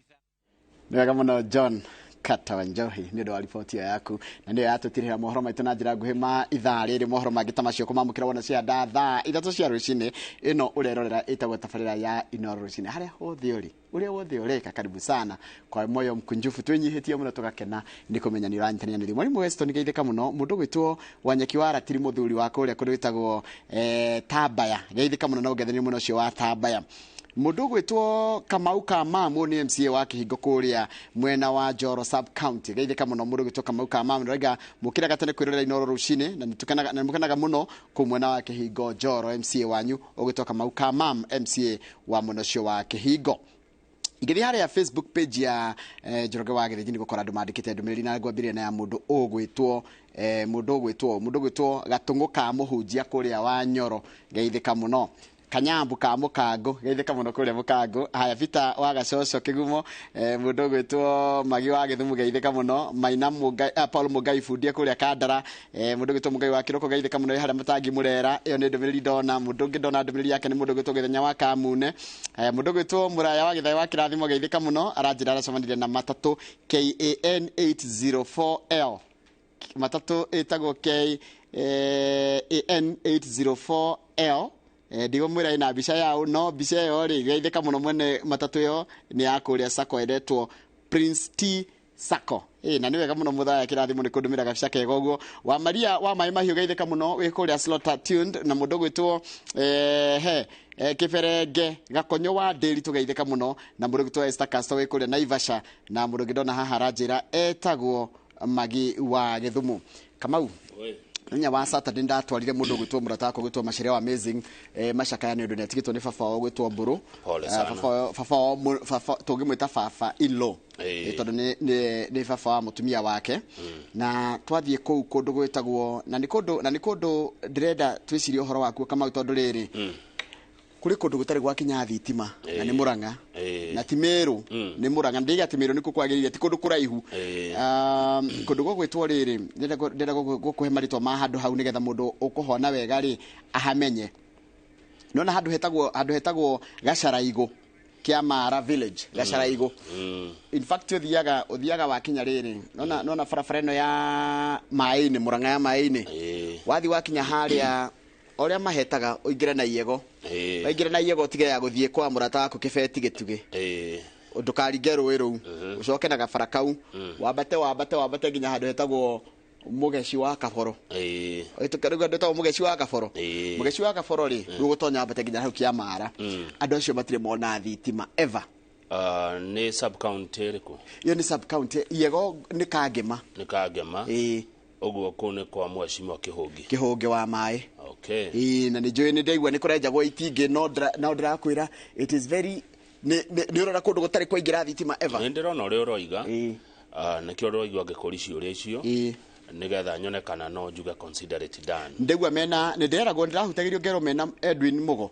Ni wega muno John Katawanjohi nĩ ũndũ wa riboti yaku na nĩyo yatũtirĩra mohoro maitũ na njĩra nguhĩ ma ithaa rĩrĩ. Mohoro mangĩ ta macio kũmamũkĩra wona cia thaa 3 cia rũcinĩ. Ĩno ũrerorera ĩtagwo tabarĩra ya Inooro rũcinĩ. Harĩa hothe ũrĩ ũrĩa wothe ũreka karibu sana kwa moyo mkunjufu twĩnyihĩtie mũno tũgakena nĩ kũmenya nĩ ũranyitania na Mwalimu Weston geithĩka mũno mũndũ gwĩtwo Wanyeki wa Ratiri mũthuri wa kũrĩa kũrĩa wĩtagwo Tabaya geithĩka mũno na ũgethania mũno ũcio wa Tabaya. Mũndũ gwĩtwo Kamau Kamamu nĩ MCA wa Kĩhingo kũrĩa mwena wa Njoro sub county geithĩka mũno mũndũ gwĩtwo Kamau Kamamu raiga mũkĩra gatene kwĩrorera Inooro rũcinĩ na nĩmũkenaga mũno kũ mwena wa Kĩhingo Njoro. MCA wanyu ũgwĩtwo Kamau Kamamu MCA wa mwena ũcio wa Kĩhingo. Igĩthi harĩa Facebook page ya Njoroge wa Gĩthĩnji nĩ gũkora andũ mandĩkĩte ndũmĩrĩri na ngwambĩrĩria na ya mũndũ ũgwĩtwo mundu gwitwo gatungu ka muhunjia kuria wa Nyoro geithika muno Kanyambu ka Mukango geithika muno kuria Mukango haya Vita wa Gacoco Kigumo mundu gwitwo Magi wa Githumu geithika muno Maina Mugai Paul Mugai Fundie kuria Kandara mundu gwitwo Mugai wa Kiroko geithika muno haria Mutangi Murera iyo ni ndumiriri ndona mundu ngindona ndumiriri yake ni mundu gwitwo Githenya wa Kamune mundu gwitwo Muraya wa Githai wa Kirathimo geithika muno aranjira aracomanire na matatu KAN 804L matatu etagwo KAN 804L ndigo mwira ina bica yao no bica yo ri geithika muno mwene matatu yo ni akuria sako edetwo Prince T Sako na ni wega muno muthaya kirathimo ni kundumira gabica kega uguo wa Maria wa mai mahiu geithika muno wi kuria Slaughter Tuned na mundu gwitwo Kiferenge Gakonyo wa Deli tugeithika muno na mundu gwitwo Esther Castro wi kuria Naivasha na mundu ngidona haha ranjira etagwo Magi wa Githumu Kamau nya wa Saturday ndatwarire mundu gwitwo muratako gwitwo Masheria Amazing macakaya ni undu ni atigitwo ni baba wa gwitwo Mburu baba tugimwita baba ilo tondu ni baba wa mutumia wake na twathie kou kundu gwitagwo na ni kundu ndirenda twicirie uhoro waku Kamau tondu riri kuri kundu gutari gwa kinya thitima na ni Muranga na Timeru ni Muranga ndiga Timeru niko kwagiririe ti kundu kuraihu kundu gwitwo riri ndenda gukuhe maritwa ma handu hau nigetha mundu ukuhona wega ri ahamenye nona handu hetagwo Gacaraigo kia Mara village Gacaraigo in fact uthiaga wakinya riri nona barabara ino ya Maini Muranga ya Maini wathi wakinya haria oria mahetaga uingire na Iego waingire na Iego tige ya guthie kwa murata waku Kibeti Gituge ndukaringe rũĩ rũu ucoke na gabara kau wambate nginya handu hetagwo Mugeshi wa Kaboro tukaruga ndetagwo Mugeshi wa Kaboro Mugeshi wa Kaboro ri rugutonya wambate nginya hau kia Mara andu acio matire mona thitima ever ni sub county riku yo ni sub county Iego ni Kangema oguo kune kwa mwashimo Kihungi wa mai okay na ni joy ni ndaigua ni kurenjagwo itingi no ndirakwira it is very ni urora kundu gutari kwaingira thitima ever ndirona uri uroiga nikio uroigwa ngikori ciuria icio nigetha nyonekana no njuga consider it done ndaigua mena ni nderagwo ndirahutagirio ngero mena Edwin Mugo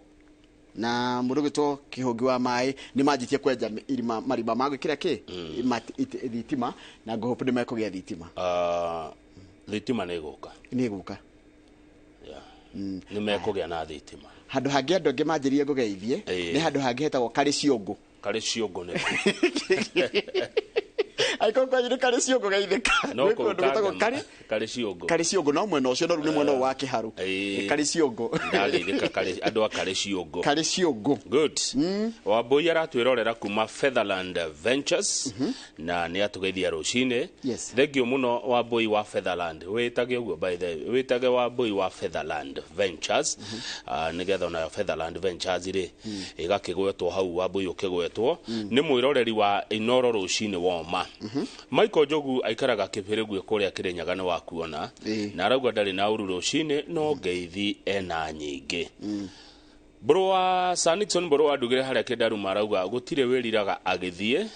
na mundu gwitwo Kihungi wa mai ni manjitie kwenja irima marima magwikira thitima na ngohope ni mekugia thitima thitima ni guka ni mekugia na thitima handu hangi andu angi manjirie ngugeithie ni handu hangi hetagwo Kari Ciongo ni aiko kwa yiri Kari Ciongo geithika no ko Kari Ciongo no mwena ucio no ru ni mwena wa Kiharu Kari Ciongo ndalirika andu a Kari Ciongo good Wambui aratwirorera kuma Featherland Ventures na ni atugeithia rucine thengio muno Wambui wa Featherland witage uguo by the witage Wambui wa Featherland Ventures nigetha na Featherland Ventures ri igakigwetwo hau Wambui ukigwetwo ni mwiroreri wa Inoro rucine woma Michael Jogu aikaraga Kibirigwe kuria Kirinyaga ni wakuona na arauga ndari na uru rucine no ngeithi ena nyingi bro wa Sanixon bro wa ndugire haria Kidaru marauga gutire wiriraga agithie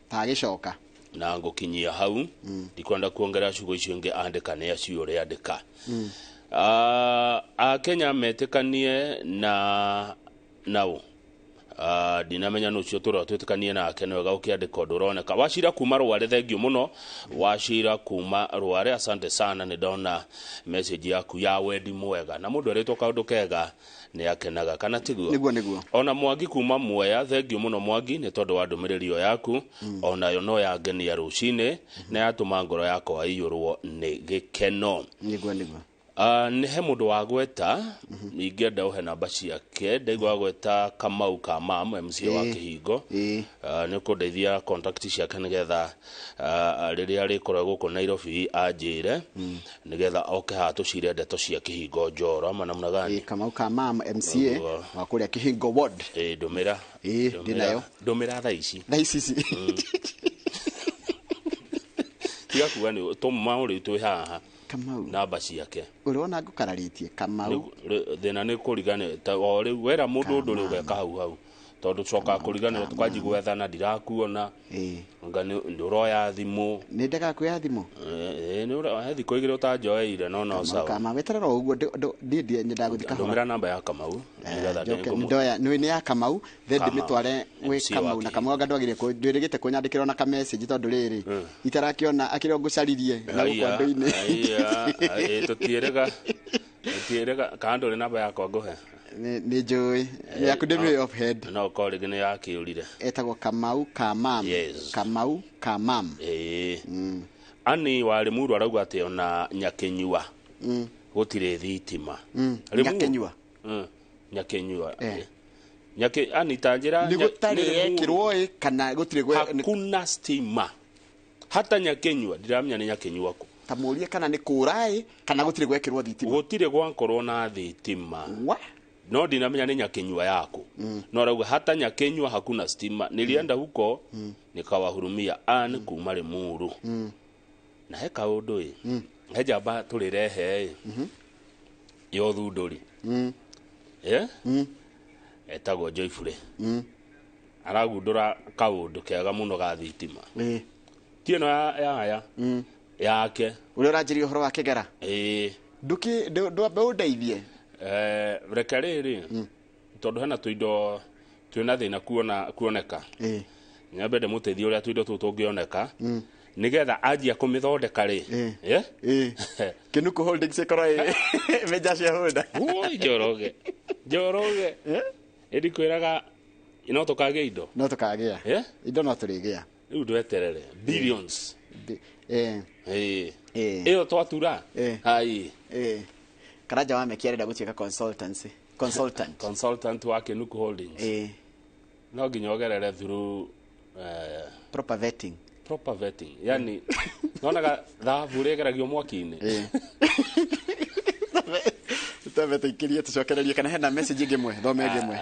tagicoka na ngukinyia hau ndikwenda kuongera ciugo icio nge andika ne acio uri andika Kenya metekanie na nao dinamenya no cio turo twetekanie na kenwe ga ukiandika nduroneka washira kuma rware thengio muno washira kuma rware asante sana ni ndona message yaku ya wendi mwega na mundu aretwo kaundu kega ni akenaga kana tiguo niguo ona Mwangi kuma Muoya thengio muno Mwangi ni tondu wa ndumiriri yaku ona yo no ya ngenia rucine na yatuma ngoro yakwa iyurwo ni gikeno niguo ni he mundu wa gweta ingenda uhe namba ciake ndaigwa gweta Kamau ka mam MC wa Kihingo ni kundeithia contact ciake nigetha riria ari korwo guku Nairobi anjire nigetha oke ha tucire ndeto cia Kihingo Njoro manamuna gani Kamau ka mam MCA wa kuria Kihingo ward ndumira dinayo ndumira tha ici tiga kuga ni tuma uri twi haha Kamau namba ciake urona ngukararitie Kamau thina ni kurigane ta ori wera mundu nduri ugeka hau tondu coka kuriganirwo tukanji gwethana ndirakuona nga nduroya thimu ni ndega kuya thimu ni ura thiko igire utanjoeire no sawa kama weterera uguo ndie nyenda guthika ndumira namba ya Kamau ndoya ni ya Kamau then ndimitware we Kamau na Kamau ngandwagire ko ndirigite kunyandikirwo na ka message tondu riri itarakiona akire ngucaririe na gukwandu-ini tutierega kando ri namba yakwa nguhe ni njui ni academy of head no colleague ni yakiurire etagwo Kamau Kamam Kamau Kamam ani wari muru arauga ati ona nyakenyua gutire thitima nyakenyua nyake ani tanjira ni gutari ekirwo kana gutire hakuna stima hata nyakenyua ndiramenya ni nyakenyua ko tamurie kana ni kurai kana gutire gwekirwo thitima gutire gwankorwo na thitima no ndinamenya ni nyakenyua yako no rauga hata nyakenyua hakuna stima nilienda huko nikawahurumia kuma Limuru na heka undu hejamba turirehe yo thunduri etagwo Joyful aragundura kaundu kega muno ga thitima tieno ya yake uri uranjiri uhoro wa kigera nduki ndwambe undeithie rekariri tondu hena tuindo twina thina kuoneka nyambe ndemuteithia uria tuindo tu tungioneka nigetha ajia kumithondeka ri kinuku holding sekora meja shareholder joroge edi kwiraga ino tukagea indo no tukagea indo no turigea riu ndweterere billions iyo twatura hai karaja wa mekiarenda gutuika consultant wa Kinuku Holdings no nginya ogerere through proper vetting yani nonaga thabu regeragio mwaki-ini tavete ikirie tucokererie kana hena message ingimwe thome ingimwe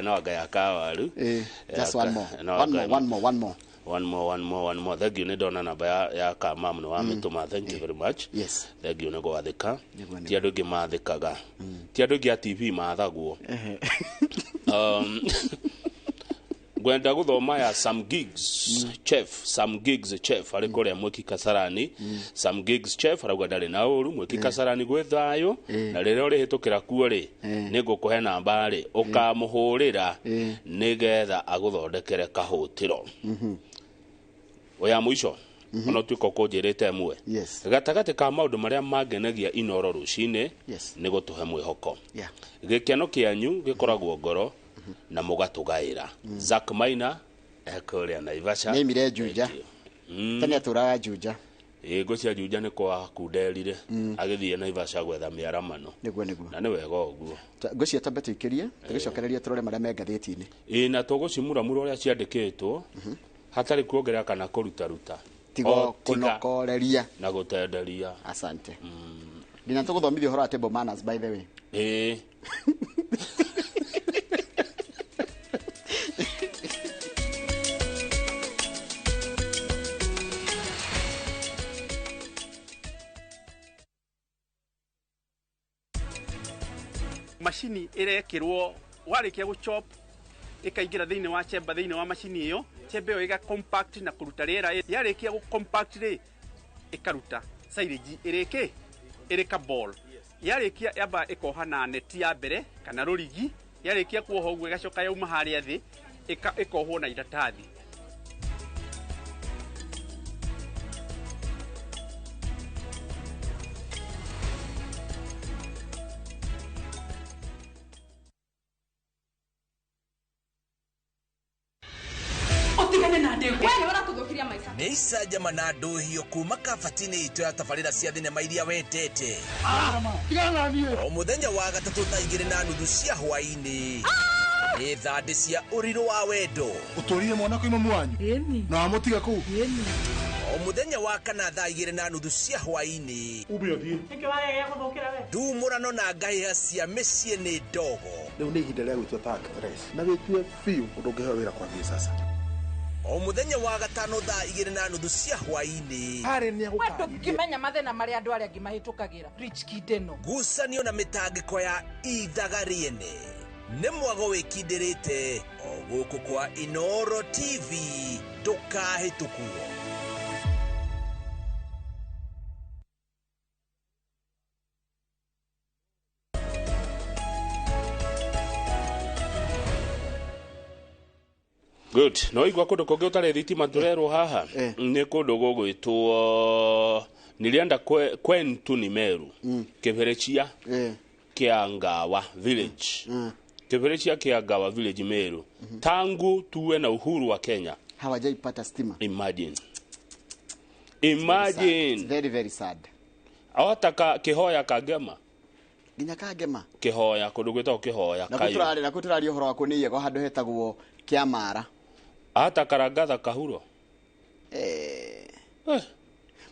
no anga ya kawaru just one more thank you ni ndona namba ya Kamam no amituma thank you very much thank you ni gwathika ti andu ngi mathikaga ti andu ngi a TV mathagwo gwenda guthoma ya some gigs chef ari kuria Mwiki Kasarani some gigs chef arauga ndari na uru Mwiki Kasarani gwe thayo na rire uri hitukira kuo ri ni ngukuhe namba ri ukamuhurira nigetha aguthondekere kahutiro oya muico ono twiko kunjirite mwe gatagati ka maundu maria mangenagia inoro rucine ni gutuhe mwihoko gikeno kianyu gikoragwo ngoro na mugatugaira Zack Maina ekoria Naivasha nemire Juja tani aturaga Juja ngocia Juja ni kwa kuderire agithie Naivasha gwetha miaramano niguo na ni wega uguo ngocia tabete ikirie tugicokereria turore maria me ngatheti-ini na tugucimuramura uria ciandikitwo hatari kuongerera kana kuruta tigo kunokoreria na gutenderia asante ndina tuguthomithia uhoro wa table manners by the way machini irekirwo warikia guchop ikaingira thiini wa chamber thiini wa machini iyo chamber iyo iga compact na kuruta riera yarikia gu compact ri ikaruta silage irika ball yarikia yaba ikohana neti ya mbere kana rurigi yarikia kuoha uguo igacoka yauma haria thi ikohwo na iratathi nä icanjama na ndå hio kuma kabati-inä itå ya tabarä cia thinema iria wendete o må thenya wa gatatå thaa 2:30 cia hwainä nä thandä cia å rirå wa wendo å tå rire mwana kå imamu wanyu na wamå tiga kå o må thenya wa kana thaa 2:30 cia hwainä ndumå na ngahä ha cia mä ciä nä ndogo rä u nä ihinda rä a gwä tua na wä tue biå å ndå ngä heo wä ra kwambia sasa o muthenya wa gatano thaa 2:30 cia hwainĩ harĩ nĩ agũkania ngĩmenya mathĩna marĩa andũ arĩa angĩ mahĩtũkagĩra Rich Kid ĩno ngucanio na mĩtangĩko ya ithaga rĩene nĩ mwago wĩkindĩrĩte o gũkũ kwa Inooro TV ndũkahĩtũkwo. Good. No igwa kundu kungi utare thitima turerwo haha ni kundu gugwitwo nilienda kwentu ni Meru Kiberechia Kiangawa village Kiberechia Kiangawa village Meru tangu tuwe na uhuru wa Kenya hawajaipata stima. Imagine very very sad. Awataka kihoya kagema ginya kagema kihoya kundu gwitwo kihoya kayo na kuturari uhoro wako ni yego handu hetagwo Kiamara ata karangatha kahuro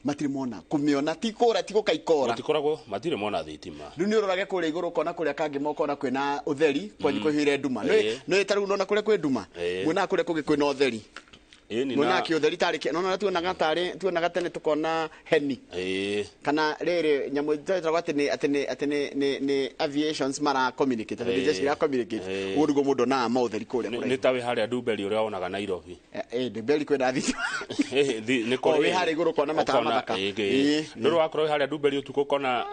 matire mona kumiona tikora tigukaikora matikoragwo matire mona thitima riu ni urorage kuri iguru kona kuria kangi mokona kwina utheri kwanyu kwihire nduma no itaru nona kuria kwi nduma mwina kuria kugi kwina utheri mwina ki utheri tari nona tuonaga tene tukona heni kana rere nyamu twetagwo atene ni aviations mara communicate the jeshi ya communicate urugo mundu na ma utheri kuria ni tawe haria Dumberi uria wonaga Nairobi Dumberi kwina thitima ni kore we hari iguru kona matara mathaka ndoro wakoro haria Dumberi utuko kona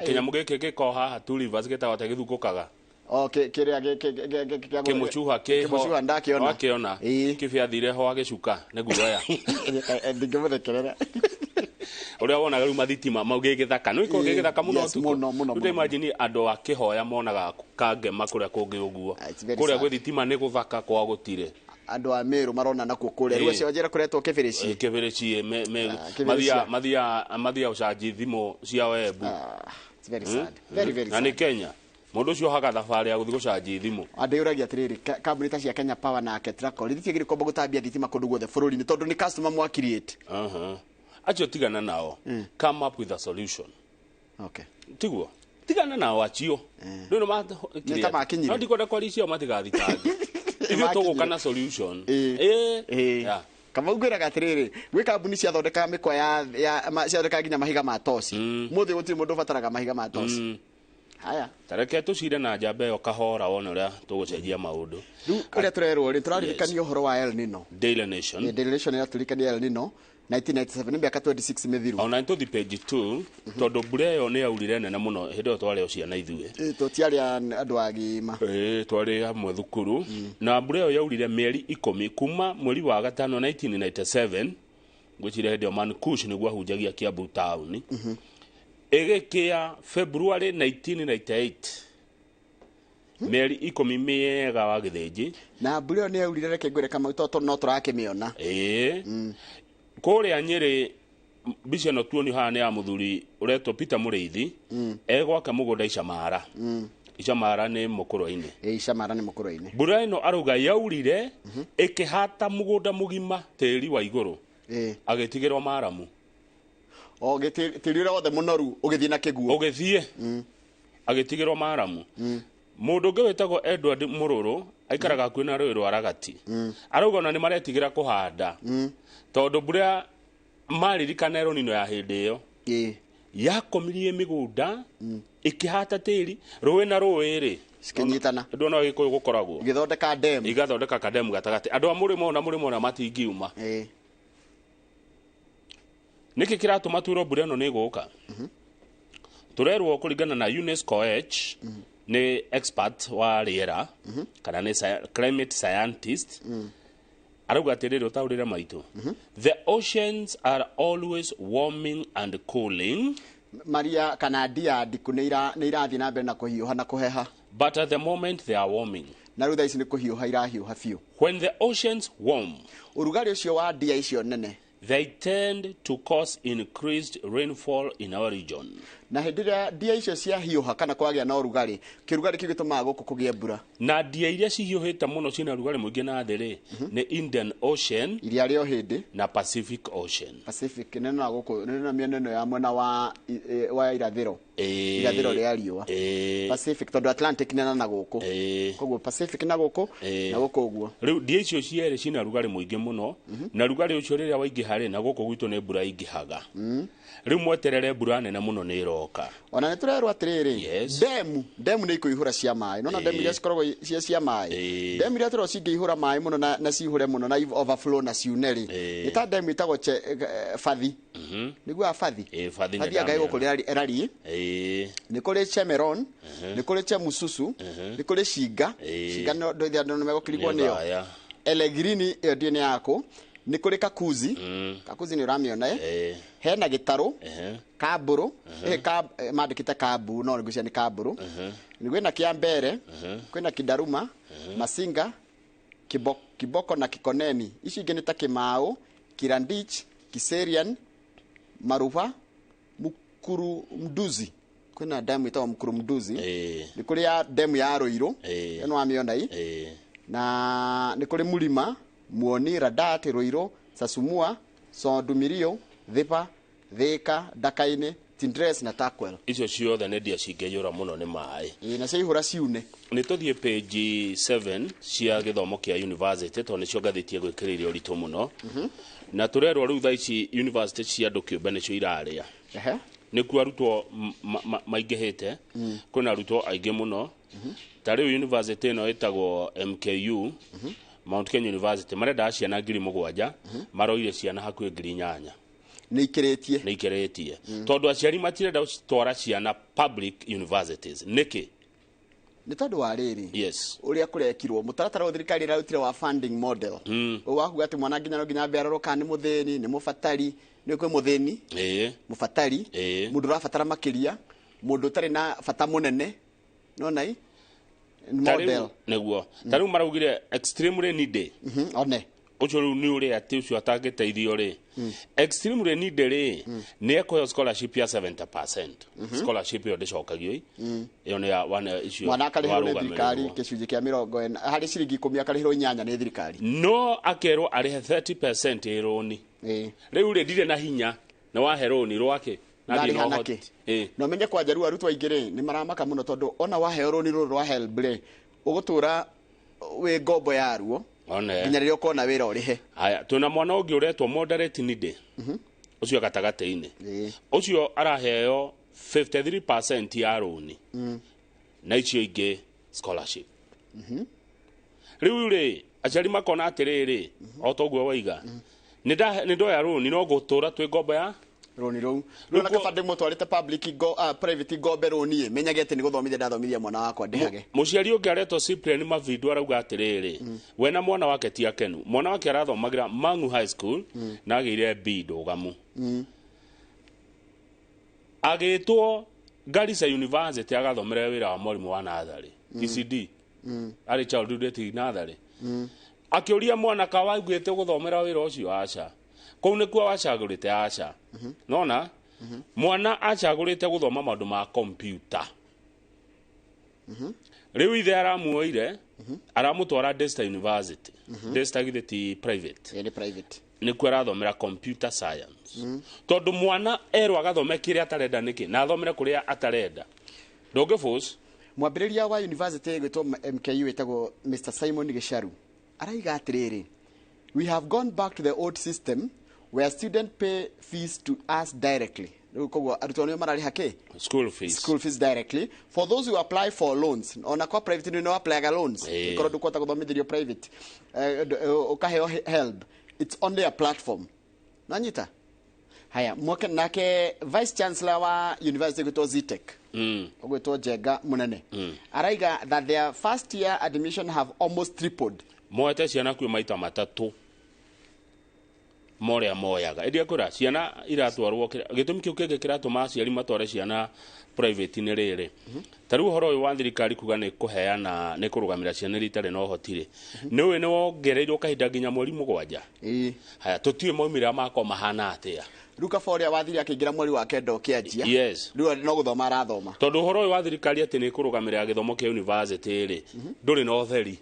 kinyamu giki giko haha tu rivers gitawate githukukaga kiria kimuchuha kimuchuha ndakiona kibiathire ho agicuka neguoya ndingemuthekerera uria wonaga ru mathitima mau gigithaka no iko gigithaka muno tuko tu imagine ando akihoya monaga kangema kuria kungi uguo kuria gwithitima ni guthaka kwa gutire ando a Meru marona nakuo kuria riu cio njera kuretwo Kiberechia mathia ucanji thimo cia webu it's very sad very very sad na ni Kenya mundu cio haga thabari ya guthi gucanji thimu andeuragia atiriri kambuni ta cia Kenya Power na Ketraco rithigiri kombo gutambia thitima kundu guothe bururi ni tondu ni customer mwa create acho tigana nao come up with a solution tiguo tigana nao achio ndio ma nitamakinyire ndi kwenda kwa licio matigathitangi ivyo tuguka na solution kama ugwiraga atiriri gwi kambuni cia thondeka mikwa ya cia nginya mahiga ma tosi muthi gutiri mundu bataraga mahiga ma tosi haya tareke tucire na njamba yo kahora wona uria tugucenjia maundu riu uria turerwo ri turaririkania uhoro wa El Nino Daily Nation Daily Nation ya turikania El Nino 1997 miaka 26 mithiru ona nto page 2 tondu mbura yo ni aurire nene muno hindo twari ciana ithue tutiari andu agima twari amwe thukuru na mbura yo yaurire mieri 10 kuma mweri wa gatano 1997 gwicire hindo man kush ni gwahunjagia Kiambu town egekia February 1998 mieri 10 miega wa githinji na mbura yo ni aurire reke ngwire kama toto no turakimiona kuria Nyeri bicia no tuoni hana ya muthuri uretwo Peter Mureithi egwaka mugunda Icamara Icamara ni mukuro-ini Icamara ni mukuro-ini mbura ino aruga yaurire ikihata mugunda mugima tiri wa iguru agitigirwo maramu tiri ura wothe munoru ugithie na kiguo ugithie agitigirwo maramu mundu ngi wetagwo Edward Mururu aikaraga kwina rũĩ rwa Ragati arauga ona ni maretigira kuhanda tondu mbura maririkana nino ya hindi iyo yakomirie migunda ikihata tiri rũĩ na rũĩ ri cikinyitana ndu no gikuyu gukoragwo igithondeka dam igathondeka kadem gatagati andu a murimo na matingiuma niki kiratuma turo mbura ino ni guka turerwo kuringana na UNESCO ni expert wa riera kana ni climate scientist arauga atiriri utaurire maitu the oceans are always warming and cooling maria kana dia ndiku ni irathi na mbere na kuhiuha na kuheha but at the moment they are warming na rutha ici ni kuhiuha irahiuha fiu when the oceans warm urugari ucio wa dia icio nene they tend to cause increased rainfall in our region na hindira dia icio cia hiuha kana kwagia na urugari kirugari kigitumaga guku kugie mbura na dia iria cihiuhite muno cina rugari muingi na thiri ni Indian Ocean iria rio hindi na Pacific Ocean nene na guku nene na mieneno ya mwena wa irathiro ria riua Pacific tondu Atlantic nene na guku koguo Pacific na guku uguo riu dia icio ciere cina rugari muingi muno na rugari ucio riria waingi hari na guku gwitu ni mbura ingihaga riu mweterere mbura nene muno ni ro icoka ona nä tå rerwo atä rä ndemu nä ikå ihå cia maä nona ndemu iria cikoragwo cia maä ndemu iria tå rwo cingä ihå maä må no na cihå re må no na overflow na ciune rä nä ta ndemu itagwo bathi nä guo bathi agaä gå kå rä erari nä kå rä chemeron nä kå rä chemususu nä kå rä cinga andå nä megå kirigwo nä yo elegrini ä yo ndiä nä yakå nä kå rä kakuzi nä å ramä ona hena gä tarå kambå rå mandä kä te kambu no ngå cia nä kambå rå kwä na kä a mbere kwä na kidaruma masinga kiboko na kikoneni icio ingä nä ta kä maå kirandich kiserian maruva mukuru mduzi kwä na demu ä tagwo mukuru mduzi nä kå rä a demu ya rå irå eno wamä ona na nä kå rä murima muoni radat roiro sasumua sondumirio thipa thika dakaine tindres na takwel icio ciothe nä ndia cingäiyå ra må no nä maä na ciaihå ra ciune nä tå thiä page 7 cia gä thomo kä a university tondå nä cio ngathä gå kä rä ire å ritå må no na tå rerwo rä u tha ici university cia andå kä ũmbe nä cio irarä a nä kuo arutwo maingä hä te kwä na arutwo aingä må no ta rä u university ä no ä tagwo mku Mount Kenya University marenda ciana 7,000 maroire ciana hakuhĩ 8,000 nĩ ikerĩtie tondũ aciari matirenda gũtwara ciana public universities nĩkĩ nĩ tondũ wa rĩrĩ yes ũrĩa kũrekirwo mũtaratara wa thirikari ĩrarutire wa funding model wakuga atĩ mwana nginya no nginya ambe arorwo kana nĩ mũthĩni nĩ mũbatari nĩ kwĩ mũthĩni mũbatari mũndũ ũrabatara makĩria mũndũ ũtarĩ na bata mũnene nonai model neguo tariu maraugire extremely needy one ucio riu ni uri ati ucio atangiteithio ri extremely needy ri ni ekoyo scholarship ya 70% scholarship yo ndicokagio iyo ni ya wana icio mwana akarihirwo ni thirikari gicunjĩ kĩa 40 harĩ ciringi 10 akarihirwo 8 ni thirikari no akerwo arihe 30% ironi riu ri ndire na hinya na wahe roni rwake no menye kwa jaru arutwo aingĩ rĩ nĩ maramaka mũno tondũ ona waheo rũni rũrũ rwa HELB rĩ ũgũtũra wĩ ngombo ya ruo nginya rĩrĩa ũkona wĩra ũrĩhe haya twĩna mwana ũngĩ ũretwo moderate needy ũcio gatagatĩ-inĩ ũcio araheo 53% ya rũni na icio ingĩ scholarship rĩu rĩ aciari makona atĩrĩrĩ o toguo waiga nĩ ndoya rũni no gũtũra twĩ ngombo ya roni rou no nakabande mutwarite public private gombe roni menyage ati ni guthomithia ndathomithia mwana wakwa ndihage muciari ungi areto Cyprian Mavindu arauga atiriri we na mwana wake ti akenu mwana wake arathomagira Mangu High School na agire B ndugamu agitwo Garissa University agathomera wira wa morimu wa nathari TCD ari childhood nathari akiuria mwana kawaiguite guthomera wira ucio aca kou nä kuo wacagå te aca nona mwana acagå te gå thoma maå ndå ma kompiuta rä u ithe aramuoire aramå twara University githä ti private nä kuo arathomera computer science tondå mwana erwo agathome kä rä a atarenda nä kä na athomere kå rä a atarenda ndångä force mwambä rä ria wa university gwä two MKU wä tagwo Mr Simon Gĩcaru araiga atä rä rĩ we have gone back to the old system where students pay fees to us directly. School fees directly. For those who apply for loans, on a private no apply loans. Private. Help. It's only a platform. Nanyita. Haya, mwake nake Vice Chancellor wa University gwitwo Zitek. Gwitwo Jega Munene. Araiga that their first year admission have almost tripled. Moete ciana kwi maita matatu. Moria moyaga endia kura ciana iratwarwo gitumi kiu kenge kiratuma aciari matware ciana private ni riri tariu horo uyu wa thirikari kuga ni kuheana ni kurugamira ciana ritare no hotire ni we ni wongereirwo kahinda nginya mweri 7 haya tutiwe moimira mako mahana atia Luka Foria wathiri akingira mweri wa kendo kianjia yes riu no guthoma arathoma tondu horo uyu wa thirikari ati ni kurugamira githomo kia university ri nduri no theri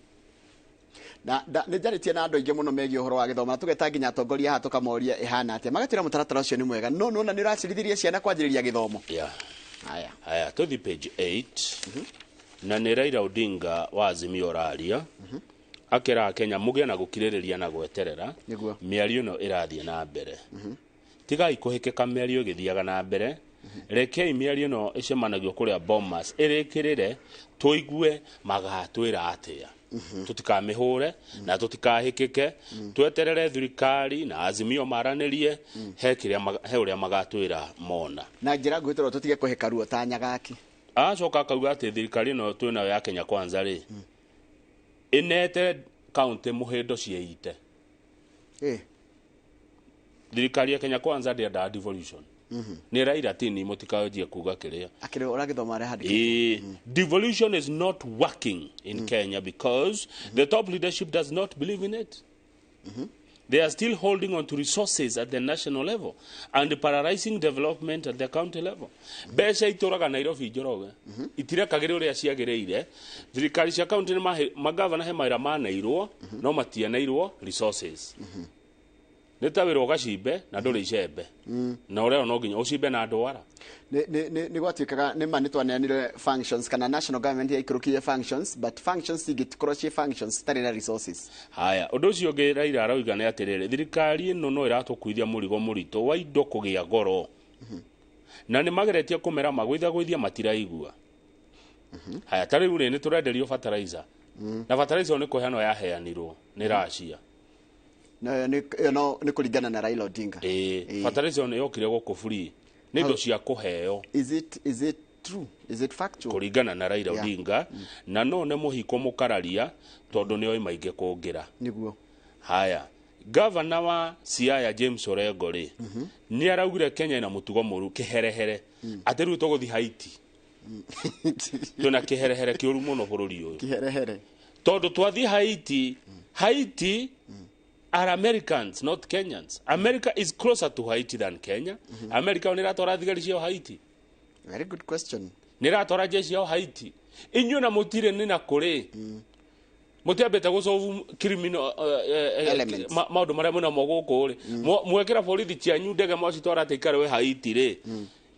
na nä njaritie na andå aingä må no megiä å horo wa gä thoma na tå geta nginya atongoria haha tå kamoria ihana atä magatwä ra må taratara å cio nä mwega no na nä å racirithirie ciana kwanjä rä ria gä thomo haya tå thi page 8 na nä Raila Odinga wa Azimio raria akera Kenya må gä na gå kirä rä ria na gweterera mä ario ä no ä rathiä na mbere tigai kå hä kä ka mä ario ä gä thiaga na mbere reke imiario no icemanagio kuria Bomas irikirire tuigue magatwira atia tutikamehure na tutikahikike tweterere thirikari na azimio maranirie he uria magatwira mona na njira gwitoro tutige kuheka ruo ta nyagaki acoka akauga ati thirikari no twina ya Kenya Kwanza ri inete county muhindo cieite thirikari ya Kenya Kwanza ndienda devolution ni Raila tini mutikajie kuga kiria akire uragithoma hadi devolution is not working in Kenya because the top leadership does not believe in it. They are still holding on to resources at the national level and paralyzing development at the county level. Besha ituraga Nairobi njoroge itirekagire uria ciagireire thirikari cia county ni magavana he maira manairwo no matianairwo resources. Nitawirwo gacimbe na nduri icembe na uria no nginya ucimbe na ndwara ni gwatuikaga ni manitwaneanire functions kana national government ya ikurukie functions but functions igitkorwo functions tari na resources. Haya undu ucio ngi Raila arauga ni atirire thirikari ino no iratukuithia murigo murito wa indo kugia goro na ni mageretie kumera magwithia matiraigua. Haya tari uri ni turenderio fertilizer na fertilizer ni kuheanwo yaheanirwo ni Russia no ni kuringana na Raila Odinga fertilizer ni yokire guku free ni ndo cia kuheo. Is it true? Is it factual? Kuringana na Raila Odinga na no ne muhiko mukararia tondu ni oi mainge kungira niguo. Haya governor wa Siaya James Orengo ri ni araugire Kenya ina mutugo muru kiherehere atiru tuguthi Haiti tuna kiherehere kiuru muno bururi uyu kiherehere tondu twathi Haiti are Americans, not Kenyans. America is closer to Haiti than Kenya. America niratora thigari cio Haiti. Very good question. Niratora jeshi cio Haiti. Inyu na mutire ni na kuri. Mutiambete gusolve criminal elements. Maundu maria muna moguku ri. Mwekera borithi cianyu ndege mwacitwara tikare we Haiti ri.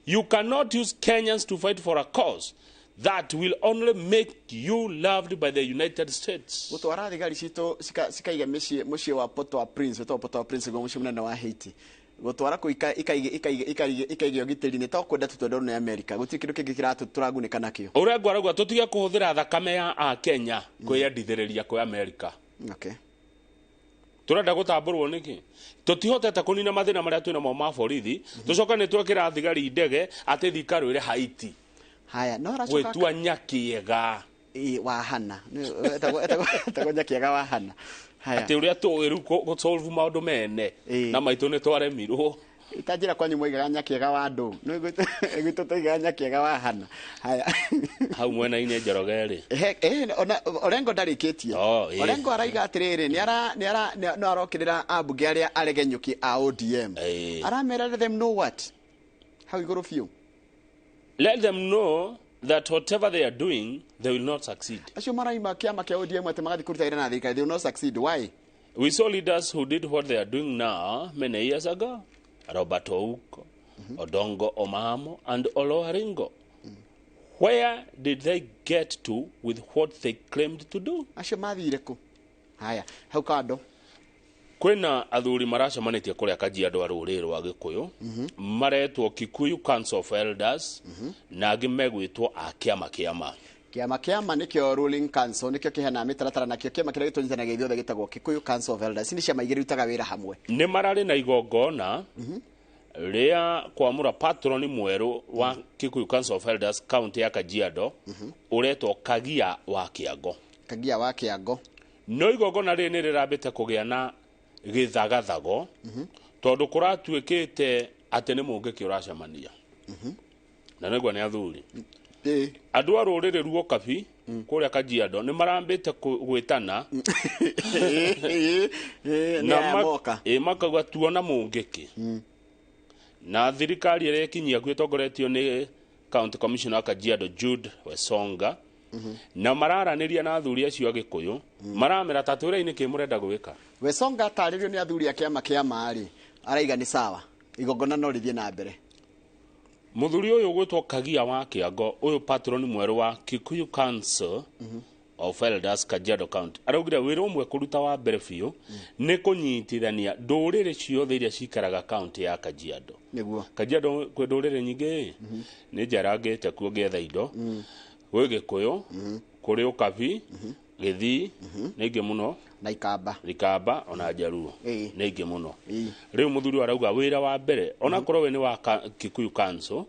You cannot use Kenyans to fight for a cause that will only make you loved by the United States. Gutwara thigari cito cikaiga mucie wa Port-au-Prince go mucie munene wa Haiti. Gutwara ku ikaige ogitiri ni to kwenda tutwendo na America. Gutikiru kingi kiratu turaguneka nakio. Urengo arauga tutige kuhuthira thakame ya Kenya kwiyandithiriria kwa America. Okay. Turenda gutamburwo niki tutihotete kunina mathina maria twina mo maborithi tucoka ni twekira thigari ndege ati thikaru ire Haiti. Haya no aracoka wetua nyakiega wahana etago nyakiega wahana. Haya ati uria twiru go solve maundu mene na maitu ni twaremirwo itajira kwanyu mwigaga nyakiega wa andu no gwito toiga nyakiega wahana. Haya hau mwena ine njorogeri Orengo ndarikitie Orengo araiga atiriri ni arokirira abunge aria aregenyuki a ODM aramera let them know what how you go few. Let them know that whatever they are doing, they will not succeed. Asho maraima kiama kia ODM ati magadi kuruta ira na thirikari, they will not succeed. Why? We saw leaders who did what they are doing now many years ago. Robert Ouko, Odongo Omamo, and Olo Haringo. Where did they get to with what they claimed to do? Asho mathire ku. Haya, hau kando. Kwena athuri maracemanĩtie kuria Kajiado rũrĩrĩ rwa Gĩkũyũ maretwo Kikuyu Council of Elders na angĩ megwĩtwo a kĩama nikio ruling council nikio kihena mitaratara nakio kĩama kĩrĩa gĩtũnyitanagia ithuothe gĩtagwo Kikuyu Council of Elders. Ni ciama igĩrĩ itaga wĩra hamwe. Nĩ mararĩ na igongona rĩa kwamũra patron mwerũ wa Kikuyu Council of Elders county ya Kajiado ũretwo Kagia wa Kĩango. No igongona rĩrĩ nĩ rĩrambĩte kũgĩa na githagathago tondu kuratuikite ati ni mungiki uracemania na negwa ni athuri andu a ruriri ruo kabi kuria Kajiado ni marambite gwitana na makauga tuona mungiki na thirikari ire kinyia gwitongoretio ni county commissioner wa Kajiado Jude Wesonga na mararaniria na athuri acio a Gikuyu maramera tatwira-ini ki murenda gwika. Wesonga taririo ni athuri a kiama ari araiga ni sawa igongona no rithie na mbere. Muthuri uyu gwitwo Kagia wa Kĩango uyu patron mweru wa Kikuyu Council of Elders Kajiado County araugire wira umwe kuruta wa mbere biu ni kunyitithania nduriri ciothe iria cikaraga county ya Kajiado niguo Kajiado kwe ndũrĩrĩ nyingĩ nĩ njarangĩte kuo ngĩetha indo gwĩ Gĩkũyũ kũrĩ Ũkabi Gĩthii nĩ ingĩ mũno na Ikamba ona Jaruo nĩ ingĩ mũno rĩu mũthuri arauga wĩra wa mbere ona korwo we nĩ wa Kikuyu Council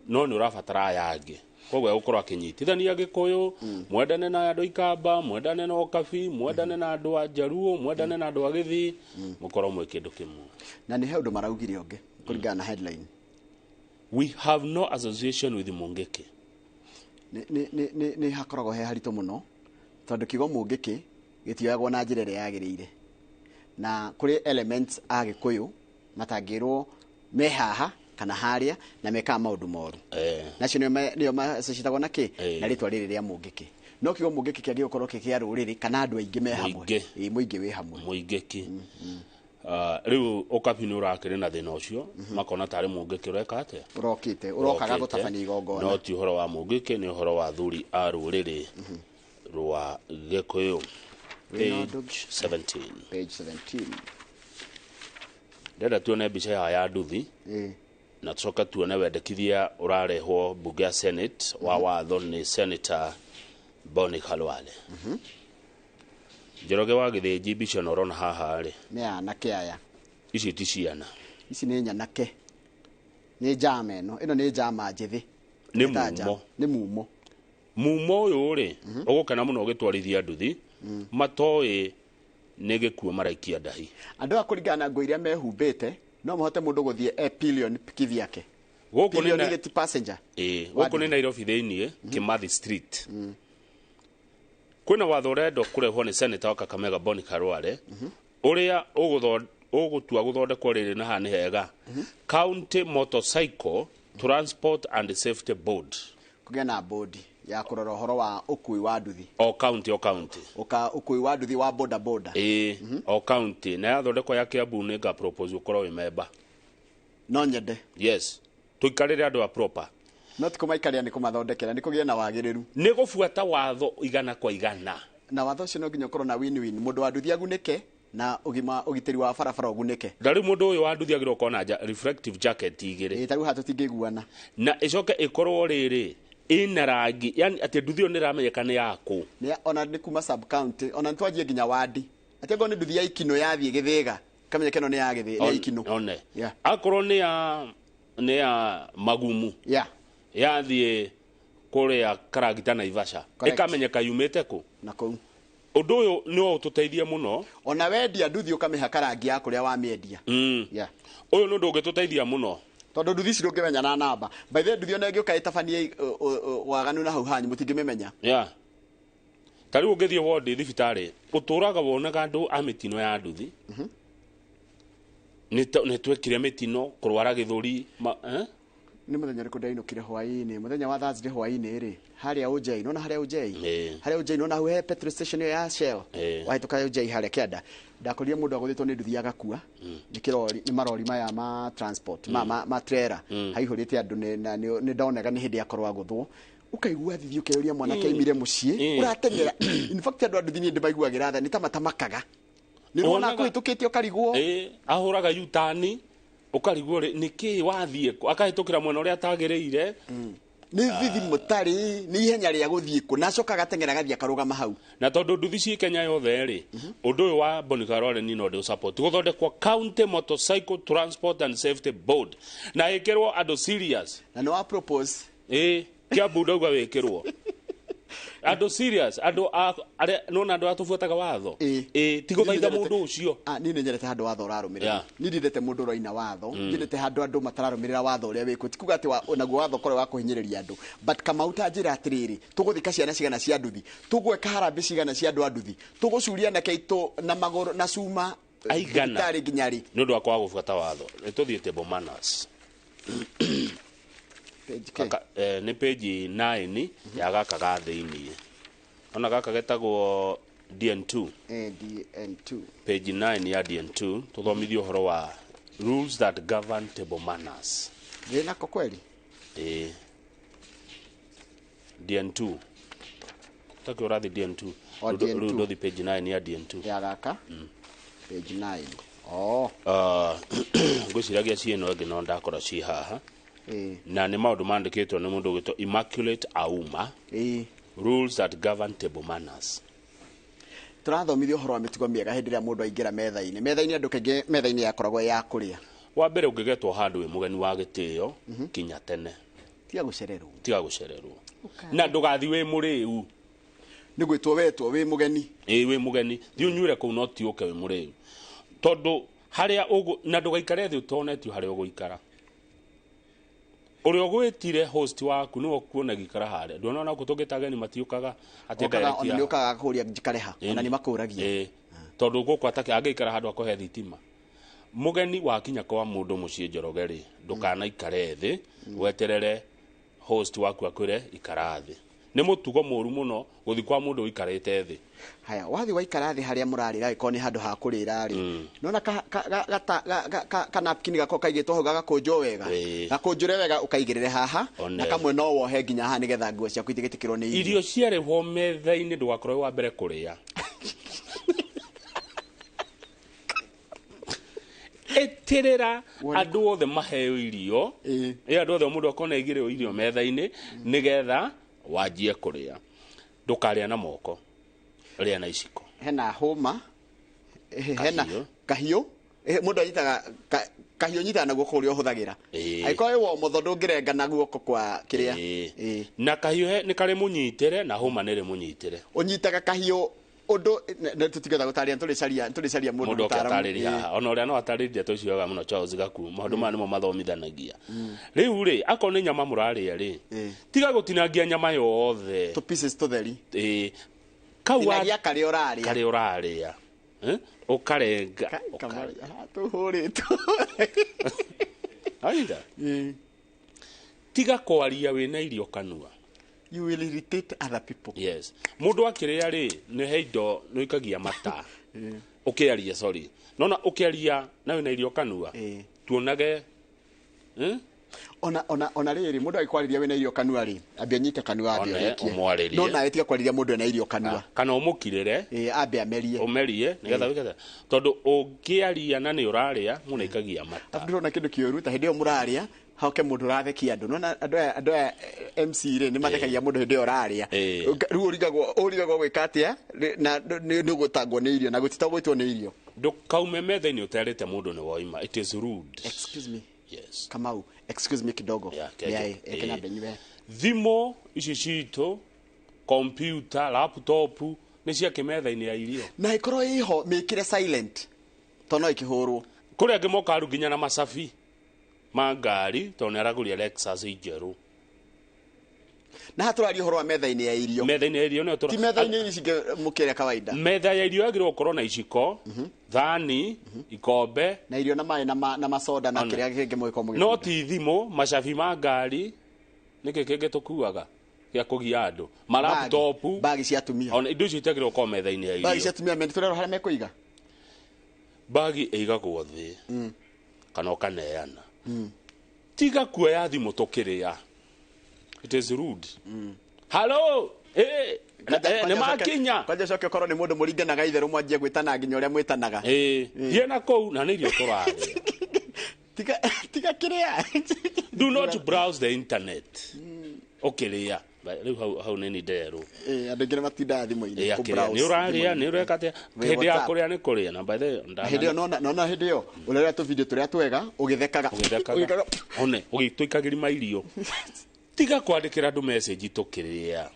no nĩ ũrabatara aya angĩ koguo gũkorwo akĩnyitithania Gĩkũyũ mwendane na andũ Ikamba mwendane na Ũkabi mwendane na andũ a Jaruo mwendane na andũ a Gĩthii mũkorwo mwĩ kĩndũ kĩmwe na nĩ he ũndũ maraugire ũngĩ kũringana na headline we have no association with Mungiki nĩ hakoragwo he haritũ mũno tondũ kiugo Mungiki gĩtioyagwo na njĩra ĩrĩa yagĩrĩire na kũrĩ elements a Gĩkũyũ matangĩrwo me haha kana harĩa na meka maũndũ moru nacio nĩo macitagwo na kĩ na rĩtwa rĩrĩ rĩa Mungiki no kiugo Mungiki kĩagĩ gũkorwo kĩa rũrĩrĩ kana andũ aingĩ me hamwe mũingĩ wĩ hamwe Mũingĩki rĩu Ũkabi nĩ ũrakĩrĩ na thĩna ũcio makona tarĩ Mungiki ũreka atĩa ũrokĩte ũrokaga gũtabania igongona no ti ũhoro wa Mungiki nĩ ũhoro wa athuri a rũrĩrĩ rwa Gĩkũyũ page 17 ndenda tuone mbica ya nduthi na tucoka tuone wendekithia ũrarehwo mbunge ya Senate wa watho nĩ Senator Boni Khalwale Njoroge wa Gĩthĩnji mbica no rona haha rĩ nĩ anake aya ici ti ciana ici nĩ nyanake nĩ njama ĩno nĩ njama njĩthĩ nĩ mumo ũyũ rĩ ũgũkena mũno ũgĩtwarithia nduthi matoĩ nĩ gĩkuo maraikia ndahi andũ a kũringana na nguo iria mehumbĩte no mũhote mũndũ gũthiĩ pillion kithi yake gũkũ nĩ passenger gũkũ nĩ Nairobi thĩinĩ Kimathi Street kwĩna watho ũrenda kũrehwo nĩ Senator wa Kakamega Boni Khalwale ũrĩa ũgũtua gũthondekwo rĩrĩ na haha nĩ hega County Motorcycle Transport and Safety Board kũgĩa na board ya kũrora ũhoro wa ũkui wa nduthi o county ũkui wa nduthi wa boda o county na yathondekwo ya Kiambu nĩ nga propose ũkorwo wĩ member no nyende yes tũikarĩre andũ a proper no tikumaikaria nĩ kũmathondekera nĩ kũgĩa na wagĩrĩru nĩ gũbuata watho igana kwa igana na watho ũcio no nginya ũkorwo na win-win mũndũ wa nduthi agunĩke na ũgitĩri wa barabara ũgunĩke ndarĩ mũndũ ũyũ wa nduthi agĩrĩirwo gũkorwo na reflective jacket igĩrĩ tarĩu haha tũtingĩiguana na ĩcoke ĩkorwo rĩrĩ ina rangi yani ati nduthi ĩyo nĩ ĩramenyeka nĩ yakũ ona nĩ kuma sub county ona nĩtwanjie nginya wadi ati ngo nĩ nduthi ya Ikino yathiĩ Gĩthĩga kamenyeka ĩno nĩ ya Gĩthĩga ya Ikino one akorwo nĩ ya Magumu yathiĩ kũrĩa Karagita Naivasha ĩkamenyeka yumĩte kũ na kũu ũndũ ũyũ nĩ ũtũteithia mũno ona wendia nduthi ũkamĩhaka rangi ya kũrĩa wamĩendia ũyũ nĩ ũndũ ũngĩtũteithia mũno tondũ nduthi ici ndũngĩmenya na namba by the way nduthi ona ĩngĩũka ĩtabanie waganu na hau hanyu mũtingĩmĩmenya ta rĩu ũngĩthiĩ wondi thibitarĩ ũtũraga wonaga andũ a mĩtino ya nduthi nĩ twekire mĩtino kũrwara gĩthũri nĩ mũthenya ũrĩkũ ndainũkire hwaĩ-inĩ mũthenya wa Thursday hwaĩ-inĩ rĩ harĩa Ujei nona harĩa Ujei nona hau he petrol station ya Shell wahĩtũka Ujei harĩa kĩanda ndakorire mũndũ agũthĩtwo nĩ nduthi agakua nĩ marori maya ma transport ma trailer haihũrĩte andũ nĩ ndonega nĩ hĩndĩ yakorwo agũthwo ukaigua thithi ũkeyũria mwanake aimire mũciĩ ũratengera in fact andũ a nduthi nĩ ndĩmaiguagĩra tha nĩ ta matamakaga nĩ rwona kũhĩtũkĩte ũkarigwo ahũraga yutani ukarigwo niki wathiĩ akahĩtũkĩra mwena ũrĩa atagĩrĩire nĩ thithi mũtarĩ nĩ ihenya rĩa gũthiĩ kũ nacoka gatengera gathia karũgama hau na tondũ nduthi ci Kenya yothe rĩ ũndũ ũyũ wa Boni Khalwale ni no ndĩ support gũthondekwo County Motorcycle Transport and Safety Board na ĩkĩrwo andũ serious na no propose Kiambu ndauga wĩkĩrwo andũ serious andũ arĩa nona andũ atubuataga watho ti gũthaitha mũndũ ũcio niĩ nĩ nyendete handũ watho ũrarũmĩrĩra niĩ ndendete mũndũ ũroina watho nyendete handũ andũ matararũmĩrĩra watho ũrĩa wĩkwo ti kuga atĩ naguo watho korwo wa kũhinyĩrĩria andũ but Kamau ta njĩra atĩrĩrĩ tũgũthika ciana cigana cia nduthi tũgweka harambĩ cigana cia andũ a nduthi tũgũcuria na keitũ na magũrũ na cuma aigana tarĩ nginya rĩ nĩ ũndũ wa kwaga gũbuata watho nĩ tũthiĩ table manners nĩ page 9 ya gaka ga thĩinĩ ona gaka getagwo DN2 page 9 ya DN2 tũthomithio ũhoro wa rules that govern table manners nako kweli DN2 takĩ ũrathi DN2 rũthi page 9 ya DN2 ya gaka page 9 ngwiciragia ciĩno ĩngĩ no ndakora ci haha na nĩ maũndũ mandĩkĩtwo nĩ mũndũ ũgĩtwo Immaculate Auma, rules that govern table manners. Tũrathomithio ũhoro wa mĩtugo mĩega hĩndĩ ĩrĩa mũndũ aingĩra metha-inĩ andũ kaingĩ metha-inĩ yakoragwo ya kũrĩa. Wa mbere ũngĩgetwo handũ wĩ mũgeni wa gĩtĩo kinya tene, tiga gũcererwo na ndũgathi wĩ mũrĩu. Nĩ gwĩtwo wetwo wĩ mũgeni, wĩ mũgeni thi ũnyuĩre kũu no ti ũke wĩ mũrĩu, tondũ harĩa na ndũgaikare thĩ ũtonetio harĩa ũgũikara. Ũrĩa ũgwĩtire host waku nĩwe kuona gĩkara harĩa, ndũnona kũ tũngĩta ageni matiũkaga atĩ ona nĩ ũkaga kũria njikare ha, ona nĩ makũragia tondũ gũkũ angĩikara handũ akohe thitima. Mũgeni wakinya kwa mũndũ mũciĩ Njoroge rĩ, ndũkanaikare thĩ weterere host waku akwĩre ikara thĩ. Nĩ mũtugo mũru mũno gũthi kwa mũndũ ũikarĩte thĩ. Haya, wathi waikara thĩ harĩa mũrarĩra ĩkorwo nĩ handũ ha kũrĩra rĩ, nona kanapkini gako kaigĩtwo hau gagakũnjwo wega, gakũnjũre wega ũkaigĩrĩre haha na kamwe no wohe nginya haha nĩgetha nguo ciaku itigĩtĩkĩrwo nĩ irio ciarĩhwo metha-inĩ ndũgakorwo wa mbere kũrĩa. Eterera andũ othe maheo irio, andũ othe mũndũ akona igĩrĩrwo irio metha-inĩ nĩgetha wanjie kũrĩa. Ndũkarĩa na moko, rĩa na iciko. Hena hũma, hena kahiũ, mũndũ anyitaga kahiũ nyitaga na guoko ũrĩa ũhũthagĩra. Angĩkorwo wĩ wa ũmotho ndũngĩrenga na guoko kwa kĩrĩa. Na kahiũ nĩ karĩ mũnyitĩre na hũma nĩ rĩ mũnyitĩre. Ũnyitaga kahiũ ũndũ tũtigetha gũtarĩria tũrĩcaria mũndũ ũtarĩria haha, ona ũrĩa no atarĩria tũcioga mũno Charles Gaku, maũndũ maya nĩmo mathomithanagia. Rĩu rĩ, akorwo nĩ nyama mũrarĩa rĩ, tiga gũtinangia nyama yothe to pieces tũtheri, tinagia karĩa ũrarĩa ũkarenga tũhũrĩtwo. Aida tiga kwaria wĩna irio kanua. You will irritate other people. Yes. Mundu akĩrĩa rĩ nĩ heindo nĩ ikagia mata. Ũkĩaria sorry. Nona ũkĩaria na wĩna irio kanua. Tuonage ona rĩrĩ mũndũ agĩkwarĩria wĩna irio kanua rĩ, ambe anyite kanua ambe arekie. No na etiga kwarĩria mũndũ ena irio kanua. Kana ũmũkirĩre ambe amerie. Ũmerie nĩgetha wĩkatha. Tondũ ũngĩaria na nĩ ũrarĩa mũno ikagia mata. Ndĩrona kĩndũ kĩũru ta hĩndĩ ĩyo mũrarĩa hauke mũndũ ũrathekia andũ. Nona andũ aya MC rĩ nĩ mathekagia mũndũ hĩndĩ ĩyo ũrarĩa. Rĩu ũrigagwo gwĩka atĩa na nĩ ũgũtangwo nĩ irio na gũtitagwĩtwo nĩ irio. Ndũkaume metha-inĩ ũterĩte mũndũ nĩ woima. It is rude. Excuse me. Yes. Kamau, excuse me kidogo. Thimo ici citũ, computer, laptop nĩ ciake metha-inĩ ya irio. Na ikorwo iho mĩkĩre silent. Tono ikĩhũrwo. Kũrĩ angĩ moka nginya na macabi ma ngari tondũ nĩ aragũria Lexus njerũ. Na hatũraria ũhoro wa metha-inĩ ya irio. Metha-inĩ ya irio nĩ ti metha-inĩ ici mũkĩre kawaida. Metha ya irio yagĩrĩirwo gũkorwo na iciko, thani, ikombe na irio na maĩ na masoda na kĩrĩa kĩngĩ mũgĩkorwo mũgĩkua. No ti thimũ, macabi ma ngari nĩkĩ kĩngĩ tũkuaga gĩa kũgia andũ, malaptop, bagi cia atumia. Ona indo icio itagĩrĩirwo gũkorwo metha-inĩ ya irio. Bagi cia atumia mendĩ tũrero harĩa mekũiga. Bagi ĩigagwo thĩ kana ũkaneana. Tiga kuoya thimũ tũkĩrĩa. It is rude. Hello. Nĩ makinya. Kwanja coke ũkorwo nĩ mũndũ mũringanaga itherũ mwanjie gwĩtana nginya ũrĩa mwĩtanaga. Thiĩ na kũu na nĩ irio tũrarĩa. Tiga kĩrĩa. Do not browse the internet. Ũkĩrĩa. Rĩu hau nĩ nderũ. Andũ aingĩ matindaga thimũ-inĩ kũbrowse. Nĩ ũrarĩa, nĩ ũreka atĩa? Hĩndĩ ya kũrĩa nĩ kũrĩa na by the hĩndĩ ĩyo nona hĩndĩ ĩyo ũrĩa tũvideo tũrĩa twega ũgĩthekaga. One ũgĩtũikagĩri mairio. Tiga kwandĩkĩra andũ message tũkĩrĩa.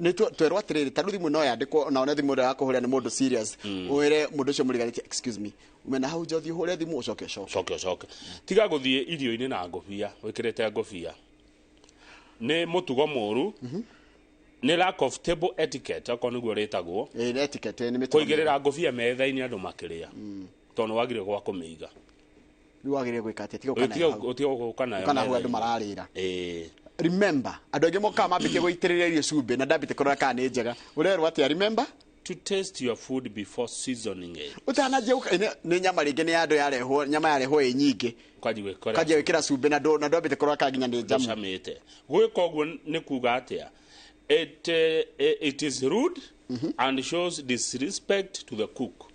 Nĩ twerwo atĩrĩrĩ, ta thimũ no yandĩkwo na ona thimũ ĩrĩa yakũhũrĩra nĩ mũndũ serious. Wĩre mũndũ ũcio mũriganĩtie, excuse me, umena hau njothi ũhũre thimũ ũcoke. Tiga gũthiĩ irio-inĩ na ngũbia, wĩkĩrĩte ngũbia. Nĩ mũtugo mũru. Nĩ lack of table etiquette, okorwo nĩguo rĩtagwo. Etiquette nĩ mĩtugo. Kũigĩrĩra ngũbia metha-inĩ andũ makĩrĩa. Tondũ wagĩrĩirwo gwa kũmĩiga. Rĩu wagĩrĩirwo gwĩka atĩa? Tiga gũka nayo. Kana hau andũ mararĩra. Remember, andũ aingĩ mokaga mambĩtie gũitĩrĩria irio cumbĩ na ndambĩte kũrora kana nĩ njega. Ũrerwo atĩa? Remember to taste your food before seasoning it. Utanajia nĩ nyama rĩngĩ nĩ andũ yarehwo, nyama yarehwo ĩ nyingĩ. Kwanjia gwĩkĩra cumbĩ na ndambĩte kũrora kana nginya nĩ njamu. Camĩte. Gwĩka ũguo nĩ kuga atĩa? It is rude and shows disrespect to the cook.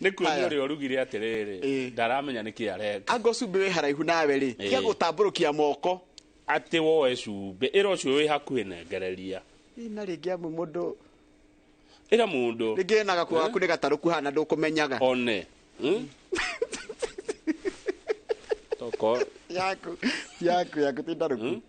nä kuonia å rä a å rugire atä rä rä ndaramenya nä kä areka ango cumbä wä haraihu nawe rä kä gå tambå rå kia moko atä woe cumbä ä ra å cio wä hakuhä nengereria na rä ngä amwe må ndå ä ra må ndå rä ngä na gakuo gaku nä gatarå ku hana ndå kå menyaga one toko yaku tindarå ku.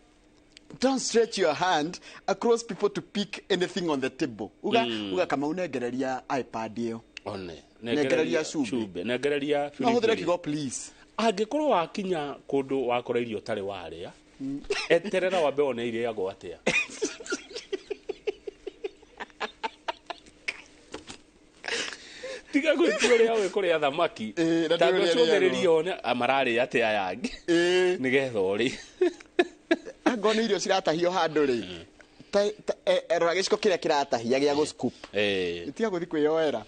Don't stretch your hand across people to pick anything on the table. Uga kama unengereria iPad iyo. One. Nengereria cumbe. Nengereria no huthire kigo please. Angikorwo wakinya kundu wakora irio tari waria. Eterera wambe one irio yago atia. Tiga gwituria we kuria thamaki. Tango cuthiriria one amarari atia yangi. Nigetha uri. Ango nä irio ciratahio handå rä rora gä ciko kä rä a kä ratahia gä a gå scoop tiga gå thi kwä yoera.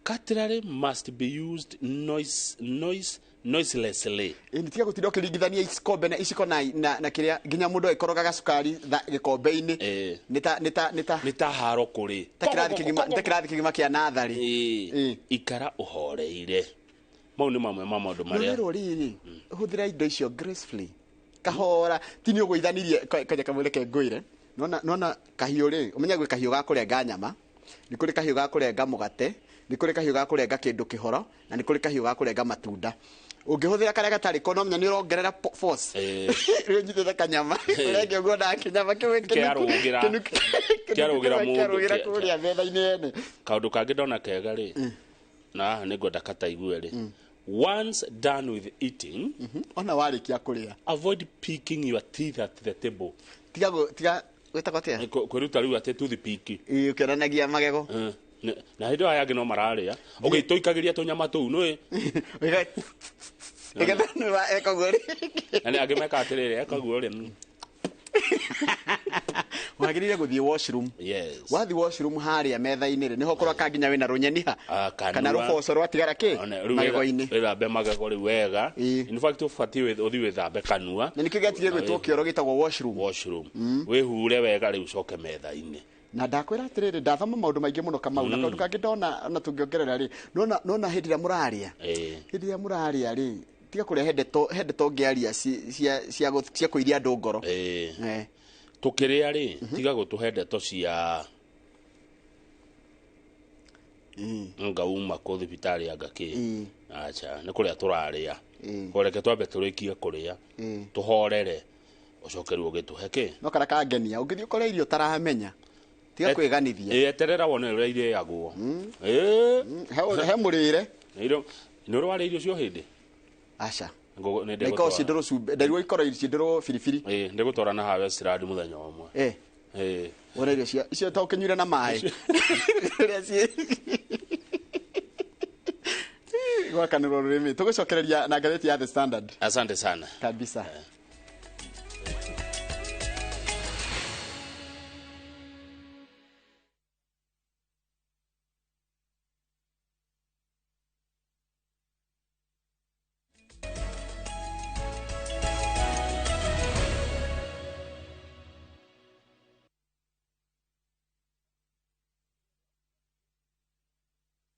Cutlery must be used noiselessly. Nä tiga gå tinda å kä ringithania ikombe na iciko na kä rä a nginya må ndå agäkorogaga cukari gä kombe-inä nä ta haro kå rä ta kä rathi kä gima kä a natharä ikara å horeire. Mau nä mamwe ma maå ndå marä a rå rä hå thä ra indo icio gracefully kahora ti nä å gå ithanirie kanya kamwä re ke ngå ire nona kahiå rä å menya gwä kahiå ga kå renga nyama nä kå rä kahiå ga kå renga må gate nä kå rä kahiå ga kå renga kä ndå kä horo na nä kå rä kahiå ga kå renga matunda å ngä hå thä ra karä a gatarä ko no menya nä å rongerera rä å nyithä te kanyama å renge å guo na känyama kä rå gä ra må rå kå rä a metha-inä ene kaå ndå kangä ndona kega rä na nä ngwenda kataigue rä once done with eating ona warä kia kå rä a avoid picking your teeth at the table. tiga gwä tagwo atä a kwä ruta rä u atä toothpick å kä onanagia magego na hä ndä ä yo yangä no mararä a å gä tå ikagä ria tå nyama tå u nä ekaguo na nä angä meka atä rä rä ekaguo rä wagä rä ire gå thiä washroom wathi washroom harä a metha-inä rä nä ho korwo kanginya wä na rå nyeniha kana rå boco rwatigara kä magego-inä rä thambe magego rä u wega å batiä å thi wä thambe kanua na nä kä getigä gwä two kä oro gä tagwo washroom wä hure wega rä u coke metha-inä na ndakwä ra atä rä rä ndathoma maå ndå maingä må no kamau na kaå ndå kangä ndona ona tå ngä ongerera rä nona hä ndä ä rä a må rarä a hä ndä ä rä a må rarä a rä tiga kå rä a hendeto ngä aria cia kå iria andå ngoro tå kä rä a rä tiga gå tå he ndeto cia ngauma kå thibitarä anga kä acha nä kå rä a tå rarä a koreke twambe tå rä kie kå rä a tå horere å coke rä u å gä tå he kä no kana kangenia å ngä thiä å kore irio taramenya tiga kwä ganithia eterera wone å rä a irĩagwo he må rä re nä å rå warä irio cio hä ndä aca nĩkorwo ciĩndĩrwo cumbĩ ndarigwo ikorwo ciĩndĩrwo biribiri ndĩ gũtwara na hawe cirandi mũthenya ũmwe wona irio icio to ũkĩnyuire na maĩ gwakanĩrwo rũrĩmĩ tũgũcokereria na ngathĩti ya The Standard. Asante sana kabisa.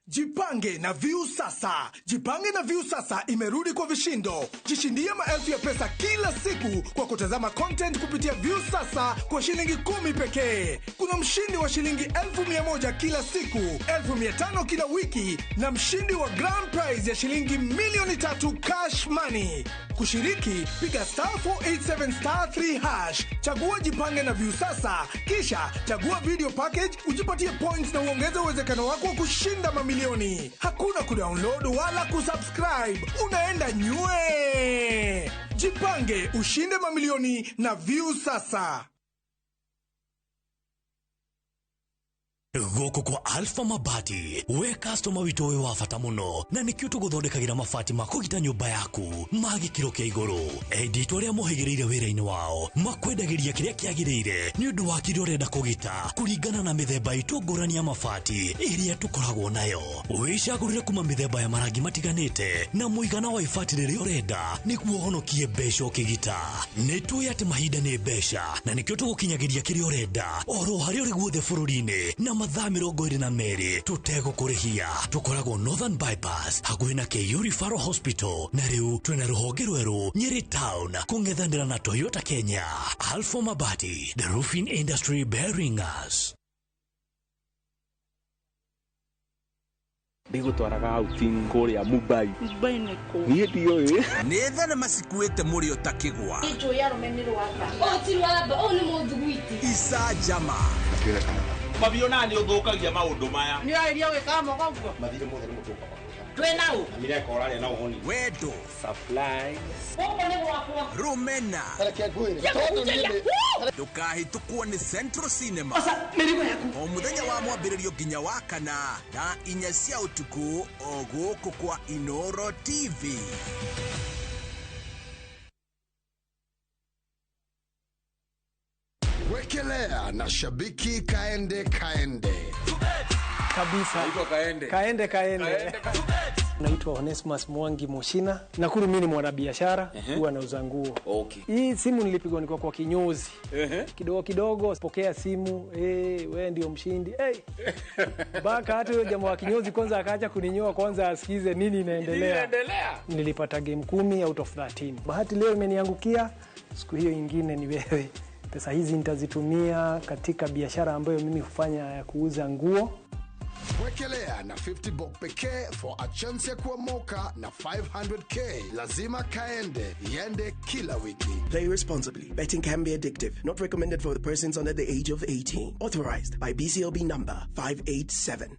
Jipange na Viu sasa. Jipange na Viu sasa imerudi kwa vishindo. Jishindie maelfu ya pesa kila siku kwa kutazama content kupitia Viu sasa kwa shilingi 10 pekee. Kuna mshindi wa shilingi 1,100 kila siku, 1,500 kila wiki na mshindi wa grand prize ya shilingi milioni 3 cash money. Kushiriki, piga *487*3#. Chagua Jipange na Viu sasa, kisha chagua video package, ujipatie points na uongeze uwezekano wako wa kushinda mamilioni. Hakuna kudownload wala kusubscribe. Unaenda nywe. Jipange, ushinde mamilioni na Viu sasa. Goko kwa Alpha Mabati we customer wito we wafata muno na nikio tuguthondekagira mabati makugita nyumba yaku magikiro kia iguru editwo ria mohigireire wira-ini wao makwendagiria kiria kiagirire ni undu wa kiria urenda kugita kuringana na mithemba itungurani ya mabati iria tukoragwo nayo wicagurire kuma mithemba ya marangi matiganite na muigana wa ibati riria urenda niguo honokie mbeca ukigita nitui ati mahinda ni mbeca na nikio tugukinyagiria kiria urenda oro haria uri guothe bururi-ini na mathaa 22 tutegũkũrĩhia. Tũkoragwo Northern Bypass hakuhĩ na KU Referral Hospital, na rĩu twĩna rũhonge rwerũ Nyeri Town kũng'ethanĩra na Toyota Kenya. Alpha Mabati, the roofing industry bearing us. Ndigutwaraga outing kuria Mumbai niko niĩ ndiũĩ nĩ thenema cikuĩte mũrĩo ta kĩgwa nĩnjũĩ arũmenĩrwo aka ti wamba o nĩ mũthugwiti Icanjama mabiona nĩ ũthũkagia maũndũ maya nĩ arĩria gwĩka moga ũguo mathire mothe nĩ mũtũka twĩnaũ amire korarĩa na ũhoni wendo supply gũkũ nĩ gwakwa rumena ndũkahĩtũkwo nĩ Central Cinema o mũthenya wa mwambĩrĩrio nginya wa kana na 4 cia ũtukũ o gũkũ kwa Inoro TV. Wekelea na shabiki kaende kabisa. Kaende. Naitwa Onesmus Mwangi Moshina. Nakuru mimi ni mwanabiashara, huwa nauza nguo. Okay. Hii simu nilipigwa niko kwa kinyozi. Kidogo pokea simu, wewe ndio mshindi. Baka hata yule jamaa wa kinyozi kwanza akaacha kuninyoa kwanza asikize nini inaendelea. Nilipata game 10 out of 13. Bahati leo imeniangukia, siku hiyo nyingine ni wewe. Pesa hizi nitazitumia katika biashara ambayo mimi hufanya ya kuuza nguo. Wekelea na 50 bob pekee for a chance ya kuomoka na 500k. Lazima kaende yende kila wiki. Play responsibly. Betting can be addictive. Not recommended for the persons under the age of 18. Authorized by BCLB number 587.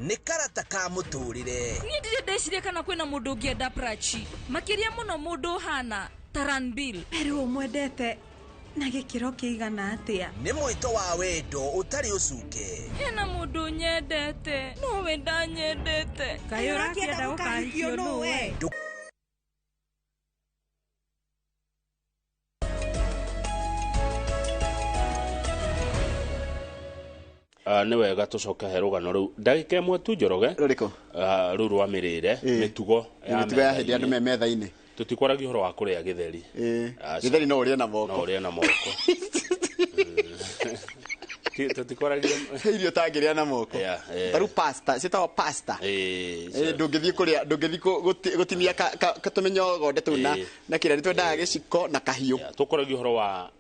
Nĩ karata ka mũtũrĩre. Niĩ ndirĩ ndeciria kana kwĩna mũndũ ũngĩenda prachi makĩria mũno mũndũ hana Taranbil. Pero mwendete na gĩkĩro kĩigana atĩa? Nĩ mwĩto wa wendo ũtarĩ ũcuke. Hena mũndũ nyendete no we ndanyendete. Kaĩ ũrakĩenda gũkahikio nũwe? Nĩ wega tũcoke he rũgano rũu ndagĩka ĩmwe tu Njoroge rũrĩkũ rũu rwa mĩrĩre mĩtugo ya hĩndĩ andũ me metha-inĩ tũtikwaragia ũhoro wa kũrĩa gĩtheri gĩtheri no ũrĩe na moko tũtikwaragia irio tangĩrĩa na moko taru pasta citagwo pasta ndũngĩthiĩ gũtinia tũmĩnyogonde tũu na kĩrĩa nĩtwendaga gĩciko na kahiũ tũkwaragia ũhoro wa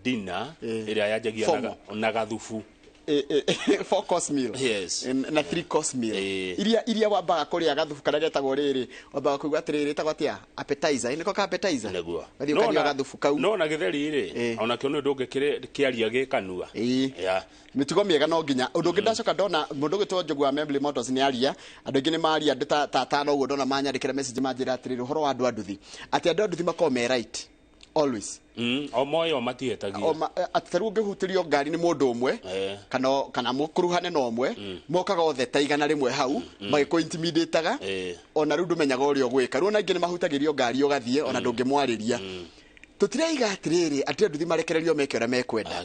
dina ĩrĩa yanjagia na gathubu 4 course meal na 3 course meal iria wambaga kũrĩa gathubu karĩa getagwo rĩrĩ wambaga kũigua atĩrĩrĩ etagwo atĩa appetizer nĩko ka appetizer nĩguo ũkanyua gathubu kau no na gĩtheri rĩ ona kĩo nĩ ũndũ ũngĩ kĩaria gĩkanua mĩtugo mĩega no nginya ũndũ ũngĩ ndacoka ndona mũndũ ũgĩtwo Njogu wa Membly Motors nĩ aria andũ aingĩ nĩ maria andũ ta tano ũguo ndona manyandĩkĩra message manjĩra atĩrĩrĩ ũhoro wa andũ a nduthi atĩ andũ a nduthi makorwo me right always o moyo matihetagia atĩrũ ũngĩhutĩrio ngari nĩ mũndũ ũmwe kana mũkuruhane na ũmwe mokaga othe ta igana rĩmwe hau magĩkũ-intimidateaga ona rĩu ndũmenyaga ũrĩa ũgwĩka rĩu ona ingĩ nĩ mahutagĩrio ngari ũgathiĩ ona ndũngĩmwarĩria tũtiraiga atĩrĩrĩ atĩ nduthi marekererio meke ũrĩa mekwenda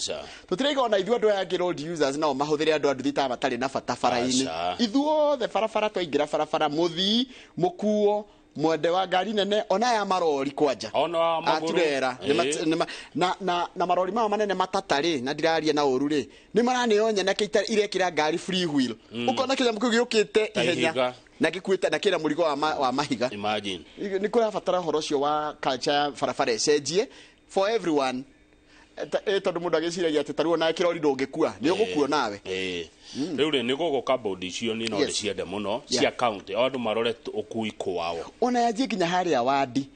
tũtiraiga ona ithuĩ andũ aya angĩ road users nao mahũthĩre andũ a nduthi ta matarĩ na bata bara-inĩ ithuothe barabara twaingĩra barabara mũthii mũkuo mwende wa ngari nene ona ya marori kwanja ona aturera na marori mao manene matatari na ndiraria na ũru rĩ nĩ maranĩonya na kĩita irekĩra ngari free wheel ukona kĩnyamũ kĩu gĩũkĩte ihenya na gĩkuĩte na kĩna mũrigo wa mahiga imagine nĩ kũrabatara ũhoro ũcio wa culture barabara ĩcenjie for everyone tondũ mũndũ agĩciragia atĩ tarĩu ona kĩrori ndũngĩkua nĩ ũgũkua nawe rĩu rĩ nĩ gũgũka bondi icio nĩ no ndĩciende mũno cia county andũ marore ũkui kwao ona yanjie nginya harĩa wadi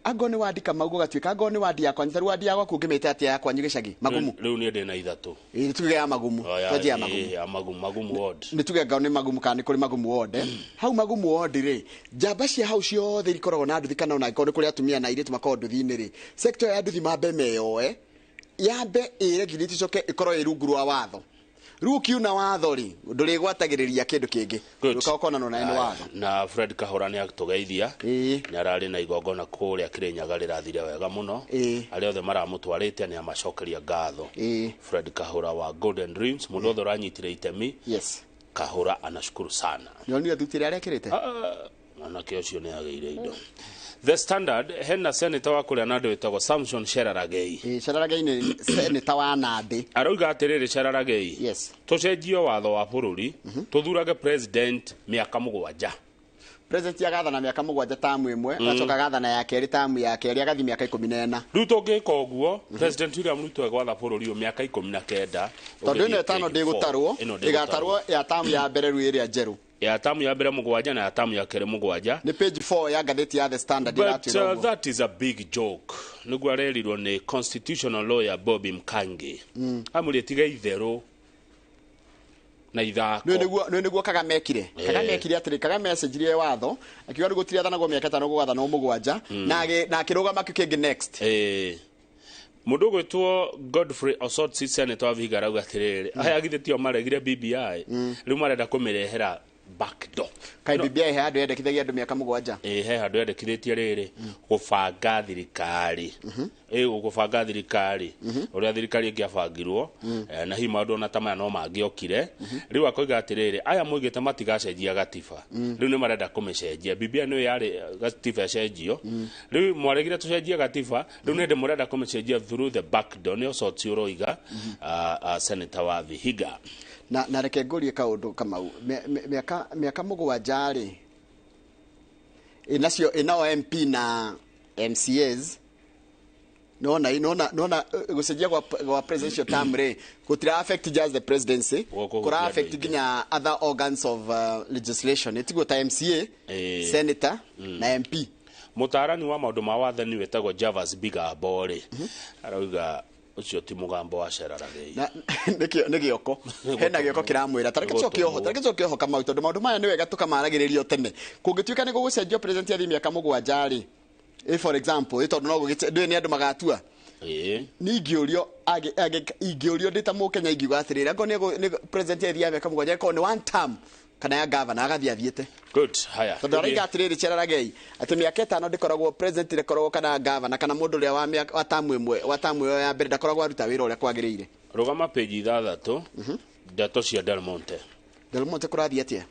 ango nĩ wadi Kamau gũgatuĩka ango nĩ wadi yakwa tarĩu wadi yakwa kũngĩmĩte atĩa yakwa gĩcagi Magumu rĩu niĩ ndĩ na ithatũ tuge ya Magumu twanjie ya Magumu ward nĩ tuge ngao nĩ Magumu kana nĩ kũrĩ Magumu ward hau Magumu ward rĩ njamba cia hau ciothe ikoragwo na nduthi kana ona ikorwo nĩ kũrĩ atumia na airĩtu makorwo nduthi-inĩ rĩ sector ya nduthi mambe meyoe yambe ĩregirĩti coke ĩkorwo ĩ rungu rwa watho rĩu kiuna watho rĩ ndũrĩgwatagĩrĩria kĩndũ kĩngĩ ũkakonana na ene watho na Fred Kahora nĩ atũgeithia nĩ ararĩ na igongona kũrĩa Kĩrĩnyaga rĩrathire wega mũno arĩa othe maramũtwarĩte nĩ amacokeria ngatho Fred Kahora wa Golden Dreams mũndũ othe ũranyitire itemi Kahora anashukuru sana nĩonire thuti ĩrĩa arekĩrĩte anake ũcio nĩ agĩire indo The Standard hena senator wa kuria nando witagwo Samson Cheraragei. Cheraragei ni senator wa Nandi. Arauga atiriri Cheraragei. Yes. Tucenjio watho wa bururi tuthurage president miaka 7. President ya gathana miaka 7 tamu imwe acoka gathana ya keri tamu ya keri agathi miaka 14. Riu tungika uguo president William Ruto egwatha bururi miaka 19. Tondu ino etano ndigutarwo igatarwo ya tamu ya mbere ru iria njeru. Ya tamu ya mbere 7 na ya tamu ya keri 7. Ni page 4 ya gatheti ya The Standard iratwira. But that is a big joke. Niguo arerirwo ni constitutional lawyer Bobby Mkangi. Amuri tiga itheru na ithako. Niguo Kagame ekire. Kagame ekire atiri Kagame message rie watho akiuga gutiri athanago miaka 5 gwathana 7 na akirugama kingi next. Mundu gwitwo Godfrey Osotsi senator wa Vihiga rauga atiriri aya githitio maregire BBI riu marenda kumirehera backdoor. Kai BBI he andu yendekithagia andu miaka 7. He andu yendekithitie riri gubanga thirikari. Gubanga thirikari uria thirikari ingiabangirwo na hi maundu na tamaya no mangiokire riu akoiga atiriri aya muigite matigacenjia gatiba riu ni marenda kumicenjia. BBI no yari gatiba cenjio riu mwaregire tucenjia gatiba riu ni ndimurenda kumicenjia through the backdoor. Ni Osotsi uroiga senator wa Vihiga. Na reke ngorie kaundu kamau miaka 7 ri inacio inao MP na MCAs nona gucenjia kwa presidential term ri gutira affect just the presidency kura affect ginya other organs of legislation etigo ta MCA senator na MP. Mutarani wa maundu ma wathani wetagwo Javas Bigambore arauga ucio ti mugambo wa Cheraragei na nigioko hena gioko kiramwira tareke cokio kama utondu maundu maya ni wega tukamaragiririo tene kungituika ni gugucenjio president ya miaka 7 ri for example itondu no gugitwe ni andu magatua ni ingiorio ndita mukenya ingiuga atirira ngo ni president ya miaka 7 ko ni one term kana ya governor agathi athiete. Good. Haya. Tondu araiga atiriri Cheraragei ati miaka 5 ndikoragwo president ndikoragwo kana governor kana mundu ria wa tamu imwe ya mbere ndakoragwo aruta wira uria kwagirire. Rugama page 6 dato cia Delmonte kurathi atia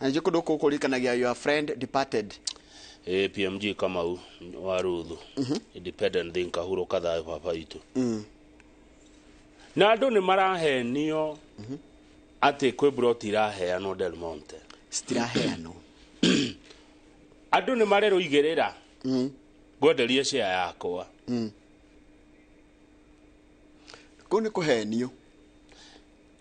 anje kundu kukurikanagia your friend departed PMG Kamau wa Ruthu independent thinker huru kadhaa papa itu na andu ni marahenio ati kwe broti iraheano Delmonte stiraheano andu ni marero igirira gwenderie share yakwa kuni kuhenio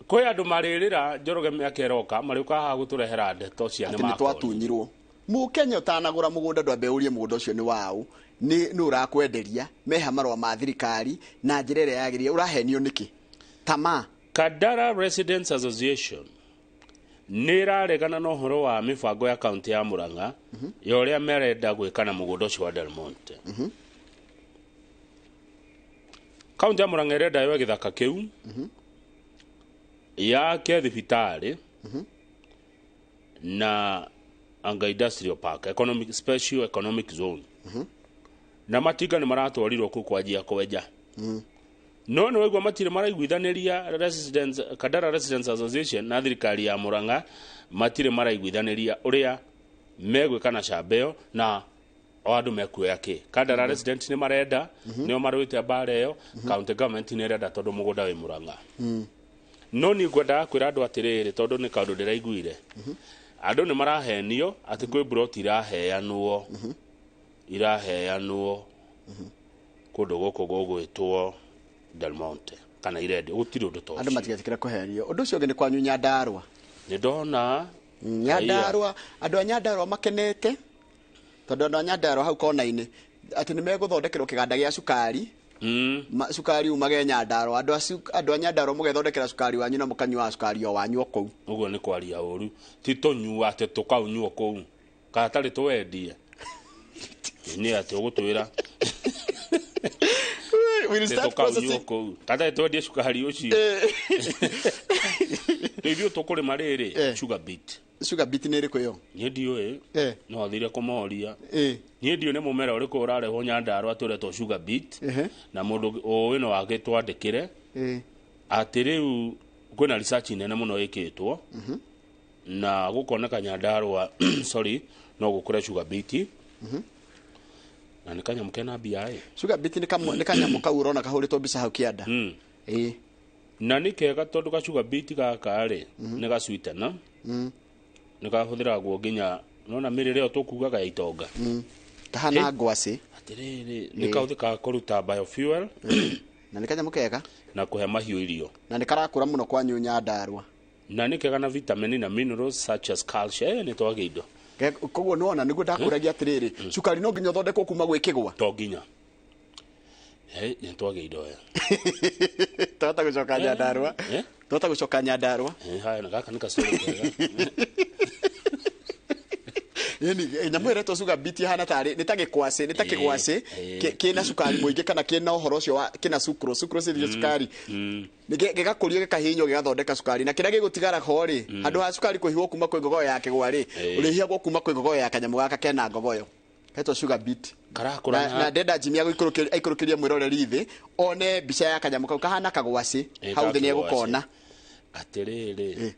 kwe andu maririra Njoroge miaka eroka mariuka ha guturehera ndeto cia ni makwa twatunyirwo Mukenya utanagura mugunda ndwambeurie mugunda ucio ni wao ni urakwenderia meha marwa ma thirikari na njirere yagirie urahenio niki tama. Kandara Residents Association niraregana no horo wa mibango ya county ya Murang'a yoria merenda gwikana mugunda ucio wa Delmonte. County ya Murang'a irenda yo githaka kiu ya ke thibitari na anga industrial park special economic zone na matinga ni maratwarirwo ku kwajia kwenja no no wegwa matire maraiguithaniria Kandara Residents Association na thirikari ya Murang'a matire maraiguithaniria uria megwikana cambeo na andu mekuoya ki. Kandara Residents ni marenda nio marwite bare yo county government ni renda tondu mugunda wi Murang'a no ni gwenda kwira andu atiriri tondu ni kaundu ndiraiguire andu ni marahenio ati kwi broti iraheanwo kundu guku gugwitwo Delmonte kana iredi gutiri undu to andu matigatikira kuhenio undu ucio ni kwanyu Nyandarua ni ndona Nyandarua andu a Nyandarua makenete tondu andu a Nyandarua hau kona-ini ati ni meguthondekerwo kiganda gia sukari sukari umage Nyandarua andu a Nyandarua mugethondekera sukari wanyu na mukanyua sukari o wanyu okou uguo ni kwaria uru ti tonyua ati tukaunyua kou kana tari twendie ni ati ugutwira we start processing kada twendie sukari ucio review tukuri mariri sugar beet ni riko yo ni ndio no athire kumoria ni ndio ni mumera uriku urareho Nyandarua aturetwo sugar beet na mundu o ino agitwandikire ati riu kwina research nene muno ikitwo na gukoneka Nyandarua sorry no gukura sugar beet na nikanya mkena BI sugar beet ni kanya mukauro na kahurito bisa hau kianda na nikega tondu ka sugar beet gaka ri ni ga sweet na ni ka huthira gwo ginya nona mirire o tukugaga ya itonga tahana ngwasi atiriri ni ka uthika kuruta biofuel na nikanya mukega na kuhe mahiũ irio na nikarakura muno kwa nyunya ndarwa na nikega na vitamin na minerals such as calcium ni twage indo koguo nona niguo ndakuragia atiriri cukari no nginya thondekwo kuma gwikigwa to nginya ni twage indo ya tota gucoka nyandarwa tota gucoka nyandarwa haya na gaka nika story kwega yani nyamwere to sugar beet hana tari nitagikwace nitakigwace kina sukari muingi kana kina uhoro cio wa kina sucrose ithio sukari gigakurio gikahinyo gigathondeka sukari na kira gigutigara ho ri handu ha sukari kuhiwo kuma kwi ngogoyo yake gwa ri urihia kuma kwi ngogoyo ya kanyamu gaka kena ngogoyo heto sugar beet na ndenda Jimmy aikurukiria mwiroreri thi one bica ya kanyamu kau kahana kagwaci hau thi ni egukona atiriri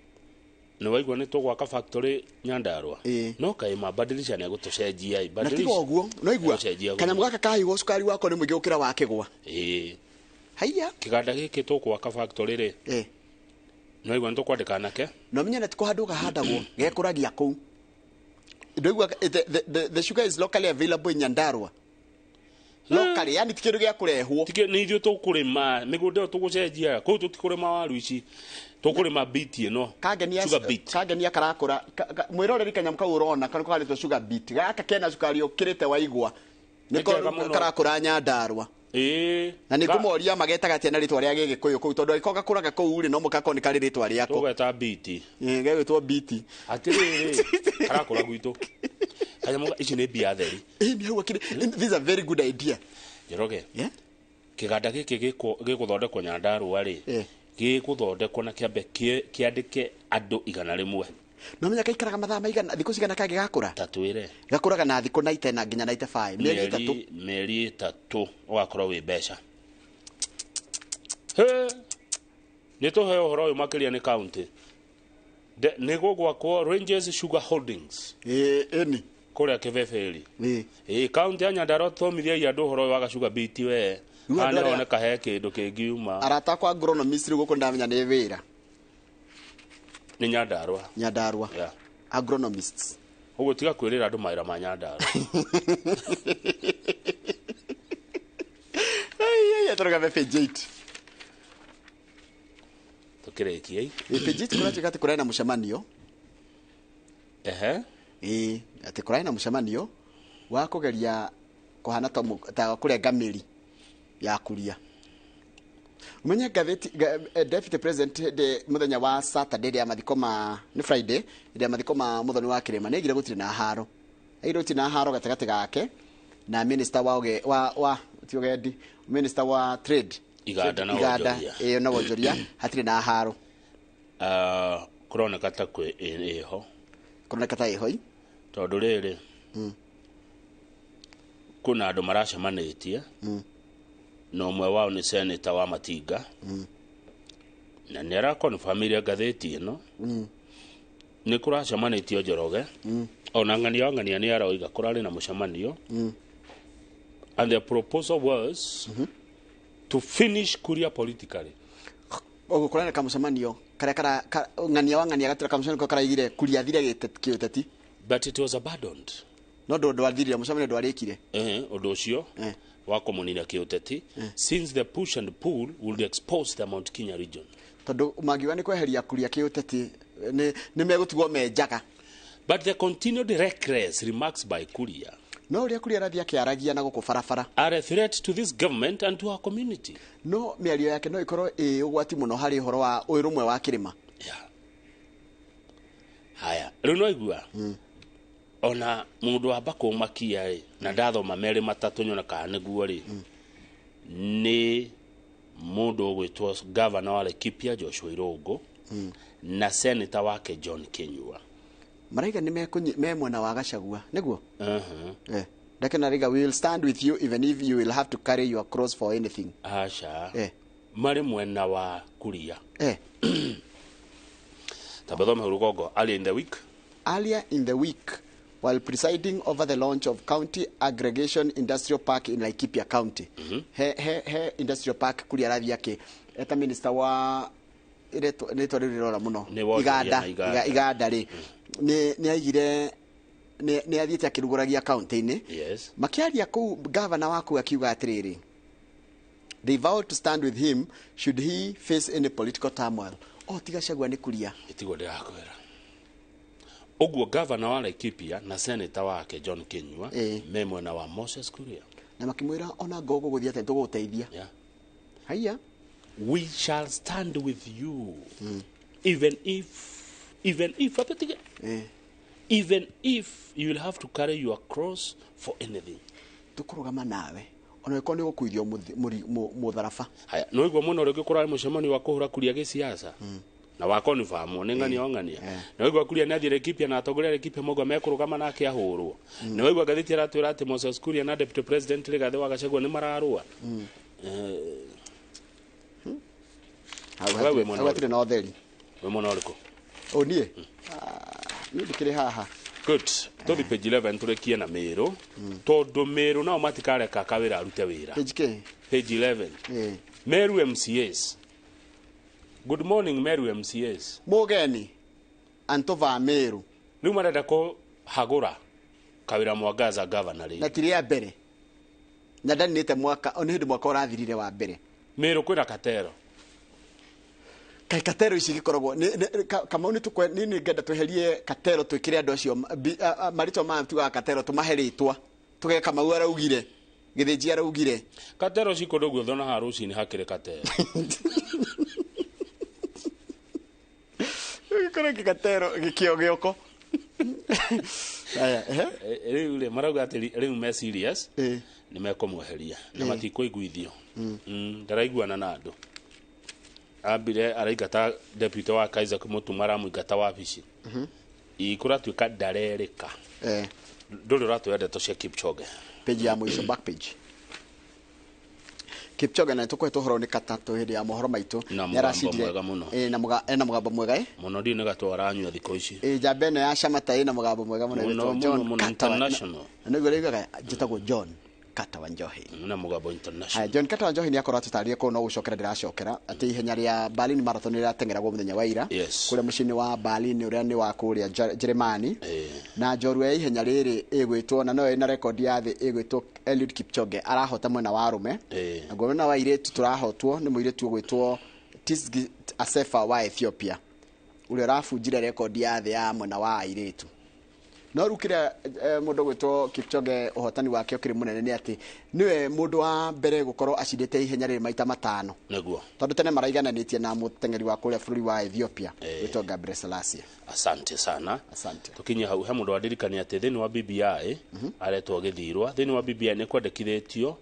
no waigwa ni tugwaka factory Nyandarua no kai mabadilisha ne gutucenjia ibadilisha na tigo no igwa kanyamu gaka kahiwo sukari wako ni mwingi ukira wakigwa haiya kiganda giki tugwaka factory ri no igwa ntukwandika nake no menya na tikuhandu gahandagwo gekuragia kuu ndoigwa the sugar is locally available in Nyandarua locally yani tikindu gya kurehwo tike ni ithio tukurima migunda tugucenjia ko tutikurima waru ici tukurima beet ino sugar beet kagenia karakura mwiroreri kanyamu kau urona kana karitwo sugar beet gaka kena sukari ukirite waigwa niko karakura Nyandarua na nikumoria magetaga atia na ritwa ria gigikuyu kuu tondu ikoga kuraga kuu ri no mukako ni kari ritwa riako tugeta beet gegetwo beet atiriri karakura gwitu kanyamu ici ni bia theri ni hau akiri this is a very good idea Njoroge kiganda giki gikuthondekwo Nyandarua ri gikuthondekwo na kiambe kiandike andu 100 no menya kaikaraga mathaa maigana thikũ cigana kage gakura tatwire gakuraga na thikũ 90 na nginya 95 meri 3 ugakorwo wi mbeca ni tuhe uhoro uyu makiria ni county ni gwakwo Ranges Sugar Holdings eni kuria kiveferi county ya Nyandarua thomithia andu uhoro wa sugar beet we ana one kahe kindu kingiuma arata kwa agronomist guko ndamenya ni wira ni Nyandarua agronomists ugo tiga kwirira andu maira ma Nyandarua ai toroga be fejeit tukireki fejeit kuna chikati kurana mushamanio ati kurana mushamanio wa kugeria kuhana ta kuria ngamiri ya kuria umenya gatheti deputy president de muthenya wa Saturday ya mathikoma ni Friday ya mathikoma muthoni wa kirema negire gutire na haro airoti na haro gatagati gake na minister wa tiogendi minister wa trade iganda iyo na wonjoria hatire na haro kurona kata kwe eho kurona kata eho tondu riri kuna andu maracemanitie no mwe wao ni senator wa Matinga na nera confirmire gatheti ino ni kuracemanitio Njoroge ona ng'ania ni aroiga kurari na mucemanio and the proposal was to finish Kuria politically ogo kurana kama mucemanio kara ng'ania gatira kama mucemanio karaigire Kuria thire giteti but it was abandoned no ndo athirire mucemanio ndo arikire undu ucio wa komunina kiuteti since the push and pull would expose the Mount Kenya region tondu magiwa ni kweheria Kuria kiuteti ni megutigwo menjaga but the continued reckless remarks by Kuria no uria Kuria rathia kiaragia na guku farafara are a threat to this government and to our community no miario yake no ikorwo ugwati muno hari horo wa urumwe wa kirima haya riu no igua ona mundu amba kumakia ri na ndathoma meri matatu nyona ka niguo ri ni mundu gwitwo governor wa Laikipia Joshua Irungu na senator wake John Kenyua maraiga ni me mwena wa Gachagua niguo Dakenariga we will stand with you even if you will have to carry your cross for anything asha mari mwena wa Kuria tabadhoma urugogo earlier in the week while presiding over the launch of County Aggregation Industrial Park in Laikipia County. He industrial park kuri arathi yake eta minister wa ireto rirora muno iganda ri ni aigire ni athiete akiruguragia county ni makiaria ku governor waku akiuga atiriri they vowed to stand with him should he face any political turmoil. Tiga Chagua ni kuria itigo ndirakwira oguo governor wa Laikipia na senator wake John Kinyua me mwena wa Moses Kuria na makimwira ona gogo guthia te tuguteithia haya we shall stand with you even if you will have to carry your cross for anything. Tukurugama nawe ona iko ni gukuithio mutharafa haya no igwa muno rege kurari mucemani wa kuhura kuria gisiasa na wa confirm ni ngani ongania no igwa kuria na thire Laikipia na atongoria Laikipia mogo mekurugama nake ahurwo no igwa gathiti aratwira ati Moses Kuria na deputy president Rigathi wa Gachagua ni mararua wewe mwana na otheri we mwana uriko nie ni ndikire haha good to page 11 turekie na Meru tondu Meru nao matikareka kawira arute wira page 11 Meru MCAs. Good morning Meru MCAs. Mugeni antova Meru riu marenda ko hagura kawira Mwangaza governor ri na tiria mbere na ndanite mwaka oni hindi mwaka urathirire wa mbere Meru kwina katero katero ici gikoragwo kama ni tukwe nini ngenda tweherie katero twikire andu acio marito ma tuga katero tumaheritwa tuge kama araugire githiji araugire katero ciko ndugu thona haruci ni hakire katero ikora katero gikio gioko aya riu marauga ati riu me serious ni mekomweheria na matikuiguithio ndaraiguana na andu abire araigata deputy wa Kaiza kumutuma muigata wa bici ikura tuika ndarereka nduri ratwende to cia Kipchoge page ya mwisho back page Kipchoge na tukwetwo horo ni katatu hindi ya mohoro maitu yaracindire na mugambo mwega muno ndi negatwara anywa thiko ici jambe no ya Chamata na mugambo mwega muno John International nego rega jitagwo John Kata wa Njohi na mugambo International John Kata wa Njohi ni akora tutarie ko no gucokera ndiracokera ati ihenya ria Berlin marathon ria tengeragwo muthenya wa ira kule mucini wa Berlin uria ni wa kuria Germany na njorua ihenya riri igwitwo na no ina record ya thi igwitwo Eliud Kipchoge arahota mwena wa arume na gwena wa iretu turahotwo ni muiretu gwitwo Tisgi Asefa wa Ethiopia uria rafujire record ya thi ya mwena wa iretu no rukire mundu gwitwo Kipchoge uhotani wake ukiri munene ni ati niwe mundu wa mbere gukorwo acindite ihenya riri maita matano neguo tondu tene maraigananitie na mutengeri wa kuria bururi wa Ethiopia gwitwo Gabriel Selassie. Asante sana asante tukinya hau he mundu wadirikania ati thini wa BBI aretwo githirwa thini wa BBI ni kwandikithitio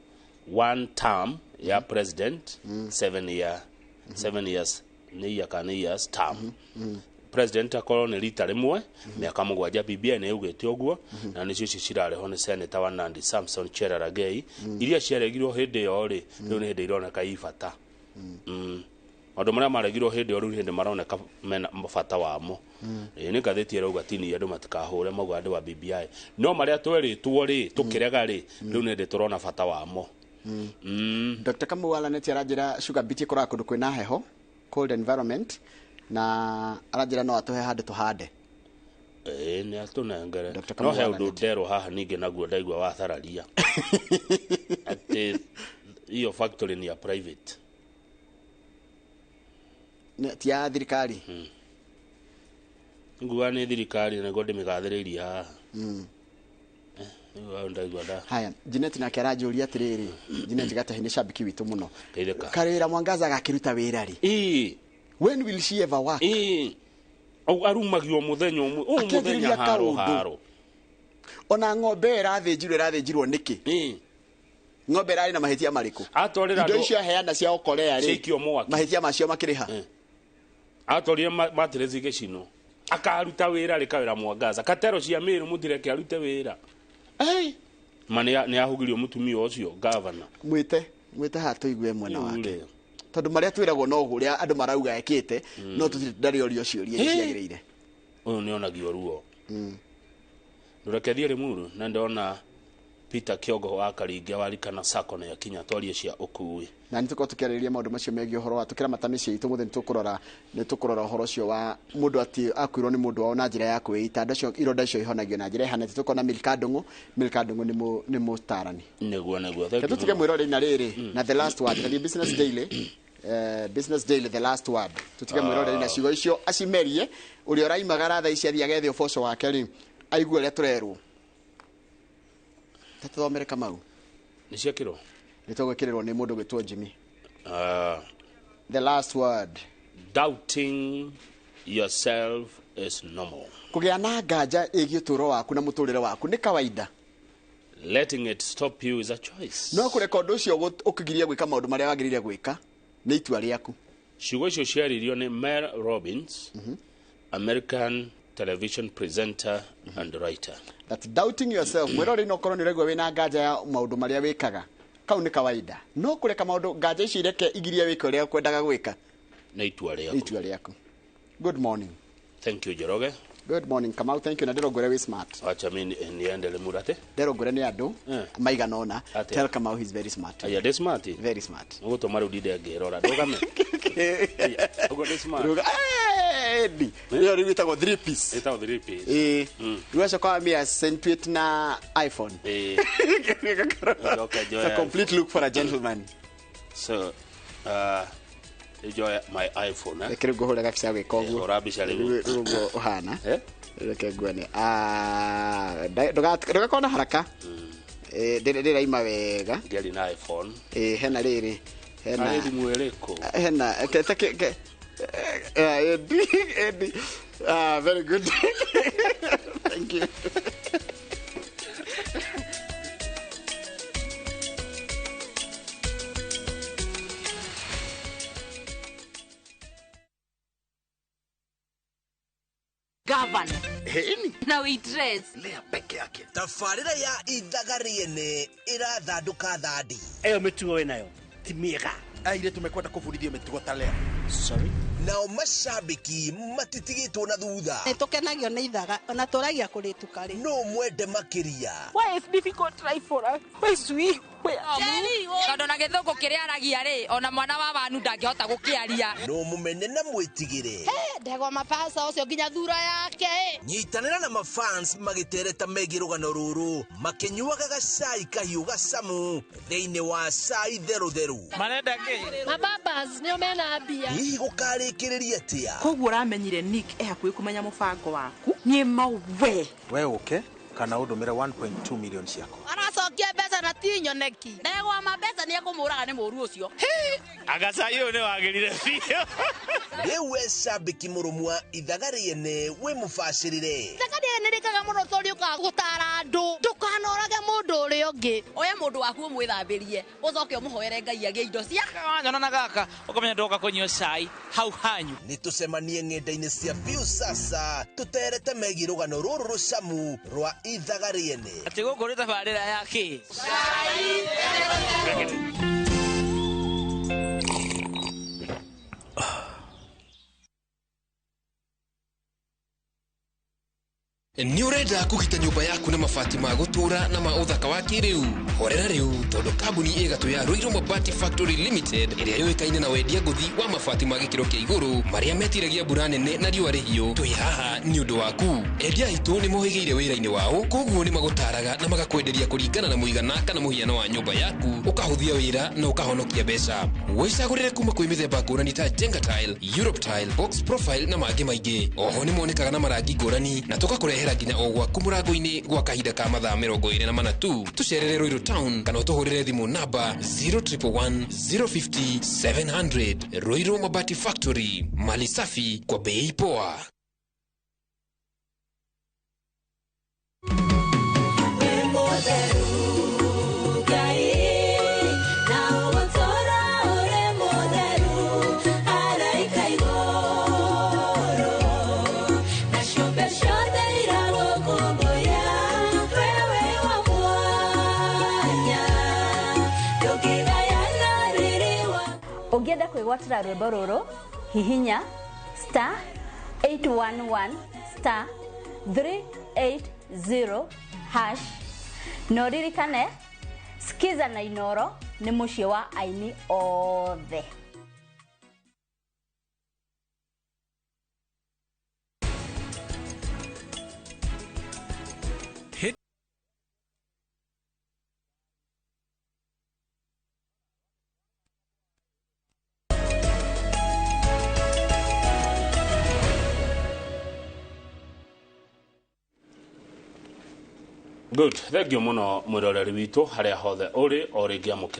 one term ya president 7 years ni ya kana years term president akorwo ni rita rimwe miaka mugwanja BBI ni ugite uguo na nicio cirareho ni senator wa Nandi Samson Cheraragei iria ciaregirwo hindi yo ri riu ni hindi ironeka ibata andu maria maregirwo hindi yo riu hindi maroneka mena bata wamo ni gatheti irauga tini andu matikahure maugwa andu wa BBI no maria tweritwo ri tukirega ri riu ni hindi turona bata wamo Dr. Kamuwala neti arajira sugar beet kora kundu kwina heho cold environment na arajira no atuhe hande tuhande ni atunengere no he undu ndero haha ninge naguo ndaigua wathararia ati iyo factory ni ya private ti ya thirikari nguga ni thirikari na gode migathiriria haha haya Janet na karaji uri atiriri Janet gata hini shabiki witu muno karira Mwangaza gakiruta wira ri when will she ever work au arumagio muthenya muthenya haro ona ng'ombe irathĩnjirwo niki ng'ombe rari na mahitia mariku atwarira indo icio heana cia okorea ri mahitia macio makiriha atwarire matirezi gicino akaruta wira ri kawira Mwangaza katero cia Meru mutireke arute wira mane ni ahugirio mutumia ucio governor mwite hatu igwe mwena wake tondu maria twiragwo no guria andu marauga ekite no tutindari orio ciuria ciagirire uyu ni onagio ruo Ndurekethia Limuru na ndona Peter Kiogo wa Karingia walikana sako na yakinya twarie cia ukui na nituko tukiriria maundu macio megi horo wa tukira matamici itu muthe nitukurora horo cio wa mundu ati akwirwo ni mundu wa na njira ya kwita ndacio ironda cio ihonagio na njira ihana tukona Milkadungu ni mutarani neguo tutige mwirore na riri na the last word the business daily the last word tutige mwirore na ciugo icio acimerie uri oraimagara tha ici athia gethi uboco wake ri aigua ria turerwo tathomere Kamau ni ciakiro nitogwekererwo ni mundu gwitwo Jimmy the last word doubting yourself is normal kugia na nganja igi uturo waku na muturire waku ni kawaida letting it stop you is a choice no kureka undu ucio ukigiria gwika maundu maria wagiriria gwika ni itua riaku ciugo icio ciaririo ni Mel Robbins American television presenter and writer that doubting yourself mwirori no korwo ni regwa wina nganja ya maundu maria wikaga kau ni kawaida no kureka maundu nganja ici ireke igiria wika uria kwendaga gwika na itua riaku good morning thank you Joroge good morning Kamau thank you na Derogore we smart acha mimi niendele murate Derogore ni andu maigana ona tell Kamau he's very smart aya smart very smart ugo mari udide ngirora ndugame ugo smart Edi yo rivitagwo 3 piece itago 3 piece ruasha kwa mi accentuate na iPhone okay it's a complete look for a gentleman so enjoy my iPhone ekere gohora gakisa we kogu orabisha leo rugo ohana reke gwene doga kona haraka ndira ima wega ngeli na iPhone hena riri hena mweleko hena Eddie. Very good. Thank you. Governor. Heni. Na we dress. Lea peke yake. Tafarira ya idhagariene irathanduka thandi. Eyo mitugo wenayo. Timiega. Aire tumekwenda kufundithio mitugo ta leo. Sorry. Nao mashabiki matitigitwo na thutha. Nitukenagio ni ithaga ona turagia kurituka ri. No mwende makiria. Why is difficult try for us? Why sweet? Kando na githungu kiria aragia ri ona mwana wa wanu ndangihota gukiaria. No mumene na mwitigire. Ndegwa mapasa ucio nginya thura yake. Nyitanira na mafans magitereta megi rugano ruru makinyuaga gacai kahiu gacamu thiini wa cai theru. Marenda ki? Mababas nio mena mbia. Hihi gukarikiria atia? Koguo uramenyire Nick hakuhi kumenya mubango waku. Nie mauwe. We uke kana udumire 1.2 million ciako. Aracokia mbeca na tinyoneki. Ndegwa mabesa ni akumuraga ni muru ucio. Agaca iyo ni wagirire biyo. Lewe shabiki murumwa idhagariene we mufashirire. Idhagariene rikaga muno tori ukagutara andu. Ndukanorage mundu uri ungi. Oya mundu waku mwithambirie. Ucoke umuhoere Ngai agie indo cia. Nyona na gaka ukamenya ndoka kunywa cai hau hanyu. Nitucemanie ng'enda-inĩ cia biu sasa tuterete megi rugano ruru rucamu rwa idhagariene. Ati guku ri tabarira yake. Ni urenda kugita nyumba yaku na mabati ma gutura na ma uthaka wa kiriu horera riu tondu kambuni igatu ya Ruiru Mabati Factory Limited iria yoikaine na wendia nguthi wa mabati ma gikiro kia iguru maria metiragia mbura nene na riua rihio twi haha ni undu waku endia itu ni mohigeire wira-ini wao koguo ni magutaraga na magakwenderia kuringana na muigana kana muhiano wa nyumba yaku ukahuthia wira na ukahonokia mbeca wicagurire kuma kwi mithemba ngurani ta Jenga Tile, Europe Tile, Box Profile na mangi maingi oho ni monekaga na marangi ngurani na tugakurehera nginya o gwaku murango-ini gwa kahinda ka mathaa 24 tu tucerere Ruiru Town kana utuhurire thimu namba 0111 050 700 Ruiru Mabati Factory mali safi kwa bei poa. Ugienda kwigwatira rwimbo ruru hihinya *811 *38 #550# no ririkane skiza na Inoro nĩ mũciĩ wa aini othe. Good. Thank you muno mwiroreri witu haria hothe uri o ringi